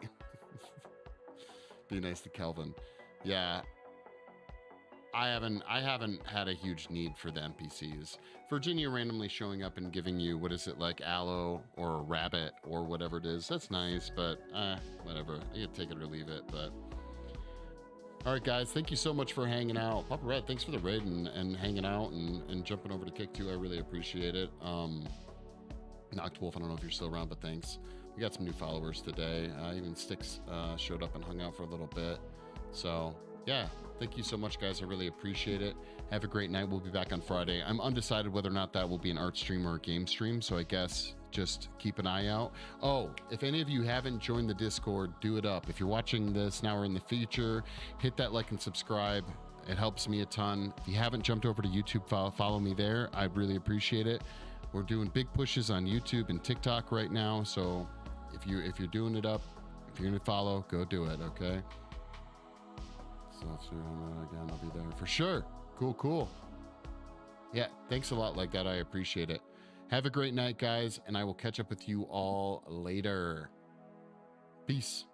Be nice to Kelvin. Yeah, I haven't had a huge need for the NPCs. Virginia randomly showing up and giving you, what is it, like aloe or a rabbit or whatever it is. That's nice, but whatever. You can take it or leave it, but All right, guys, thank you so much for hanging out. Papa Red, thanks for the raid and hanging out and jumping over to Kick too. I really appreciate it. Knocked Wolf, I don't know if you're still around, but thanks. We got some new followers today. Even Sticks showed up and hung out for a little bit. So yeah, thank you so much, guys. I really appreciate it. Have a great night. We'll be back on Friday. I'm undecided whether or not that will be an art stream or a game stream, so I guess just keep an eye out. Oh, if any of you haven't joined the Discord, do it up. If you're watching this now or in the future, hit that like and subscribe. It helps me a ton. If you haven't jumped over to YouTube, follow me there. I'd really appreciate it. We're doing big pushes on YouTube and TikTok right now, so if you're doing it up, if you're gonna follow, go do it, okay? So if you're on again, I'll be there for sure. Cool. Yeah, thanks a lot like that. I appreciate it. Have a great night, guys, and I will catch up with you all later. Peace.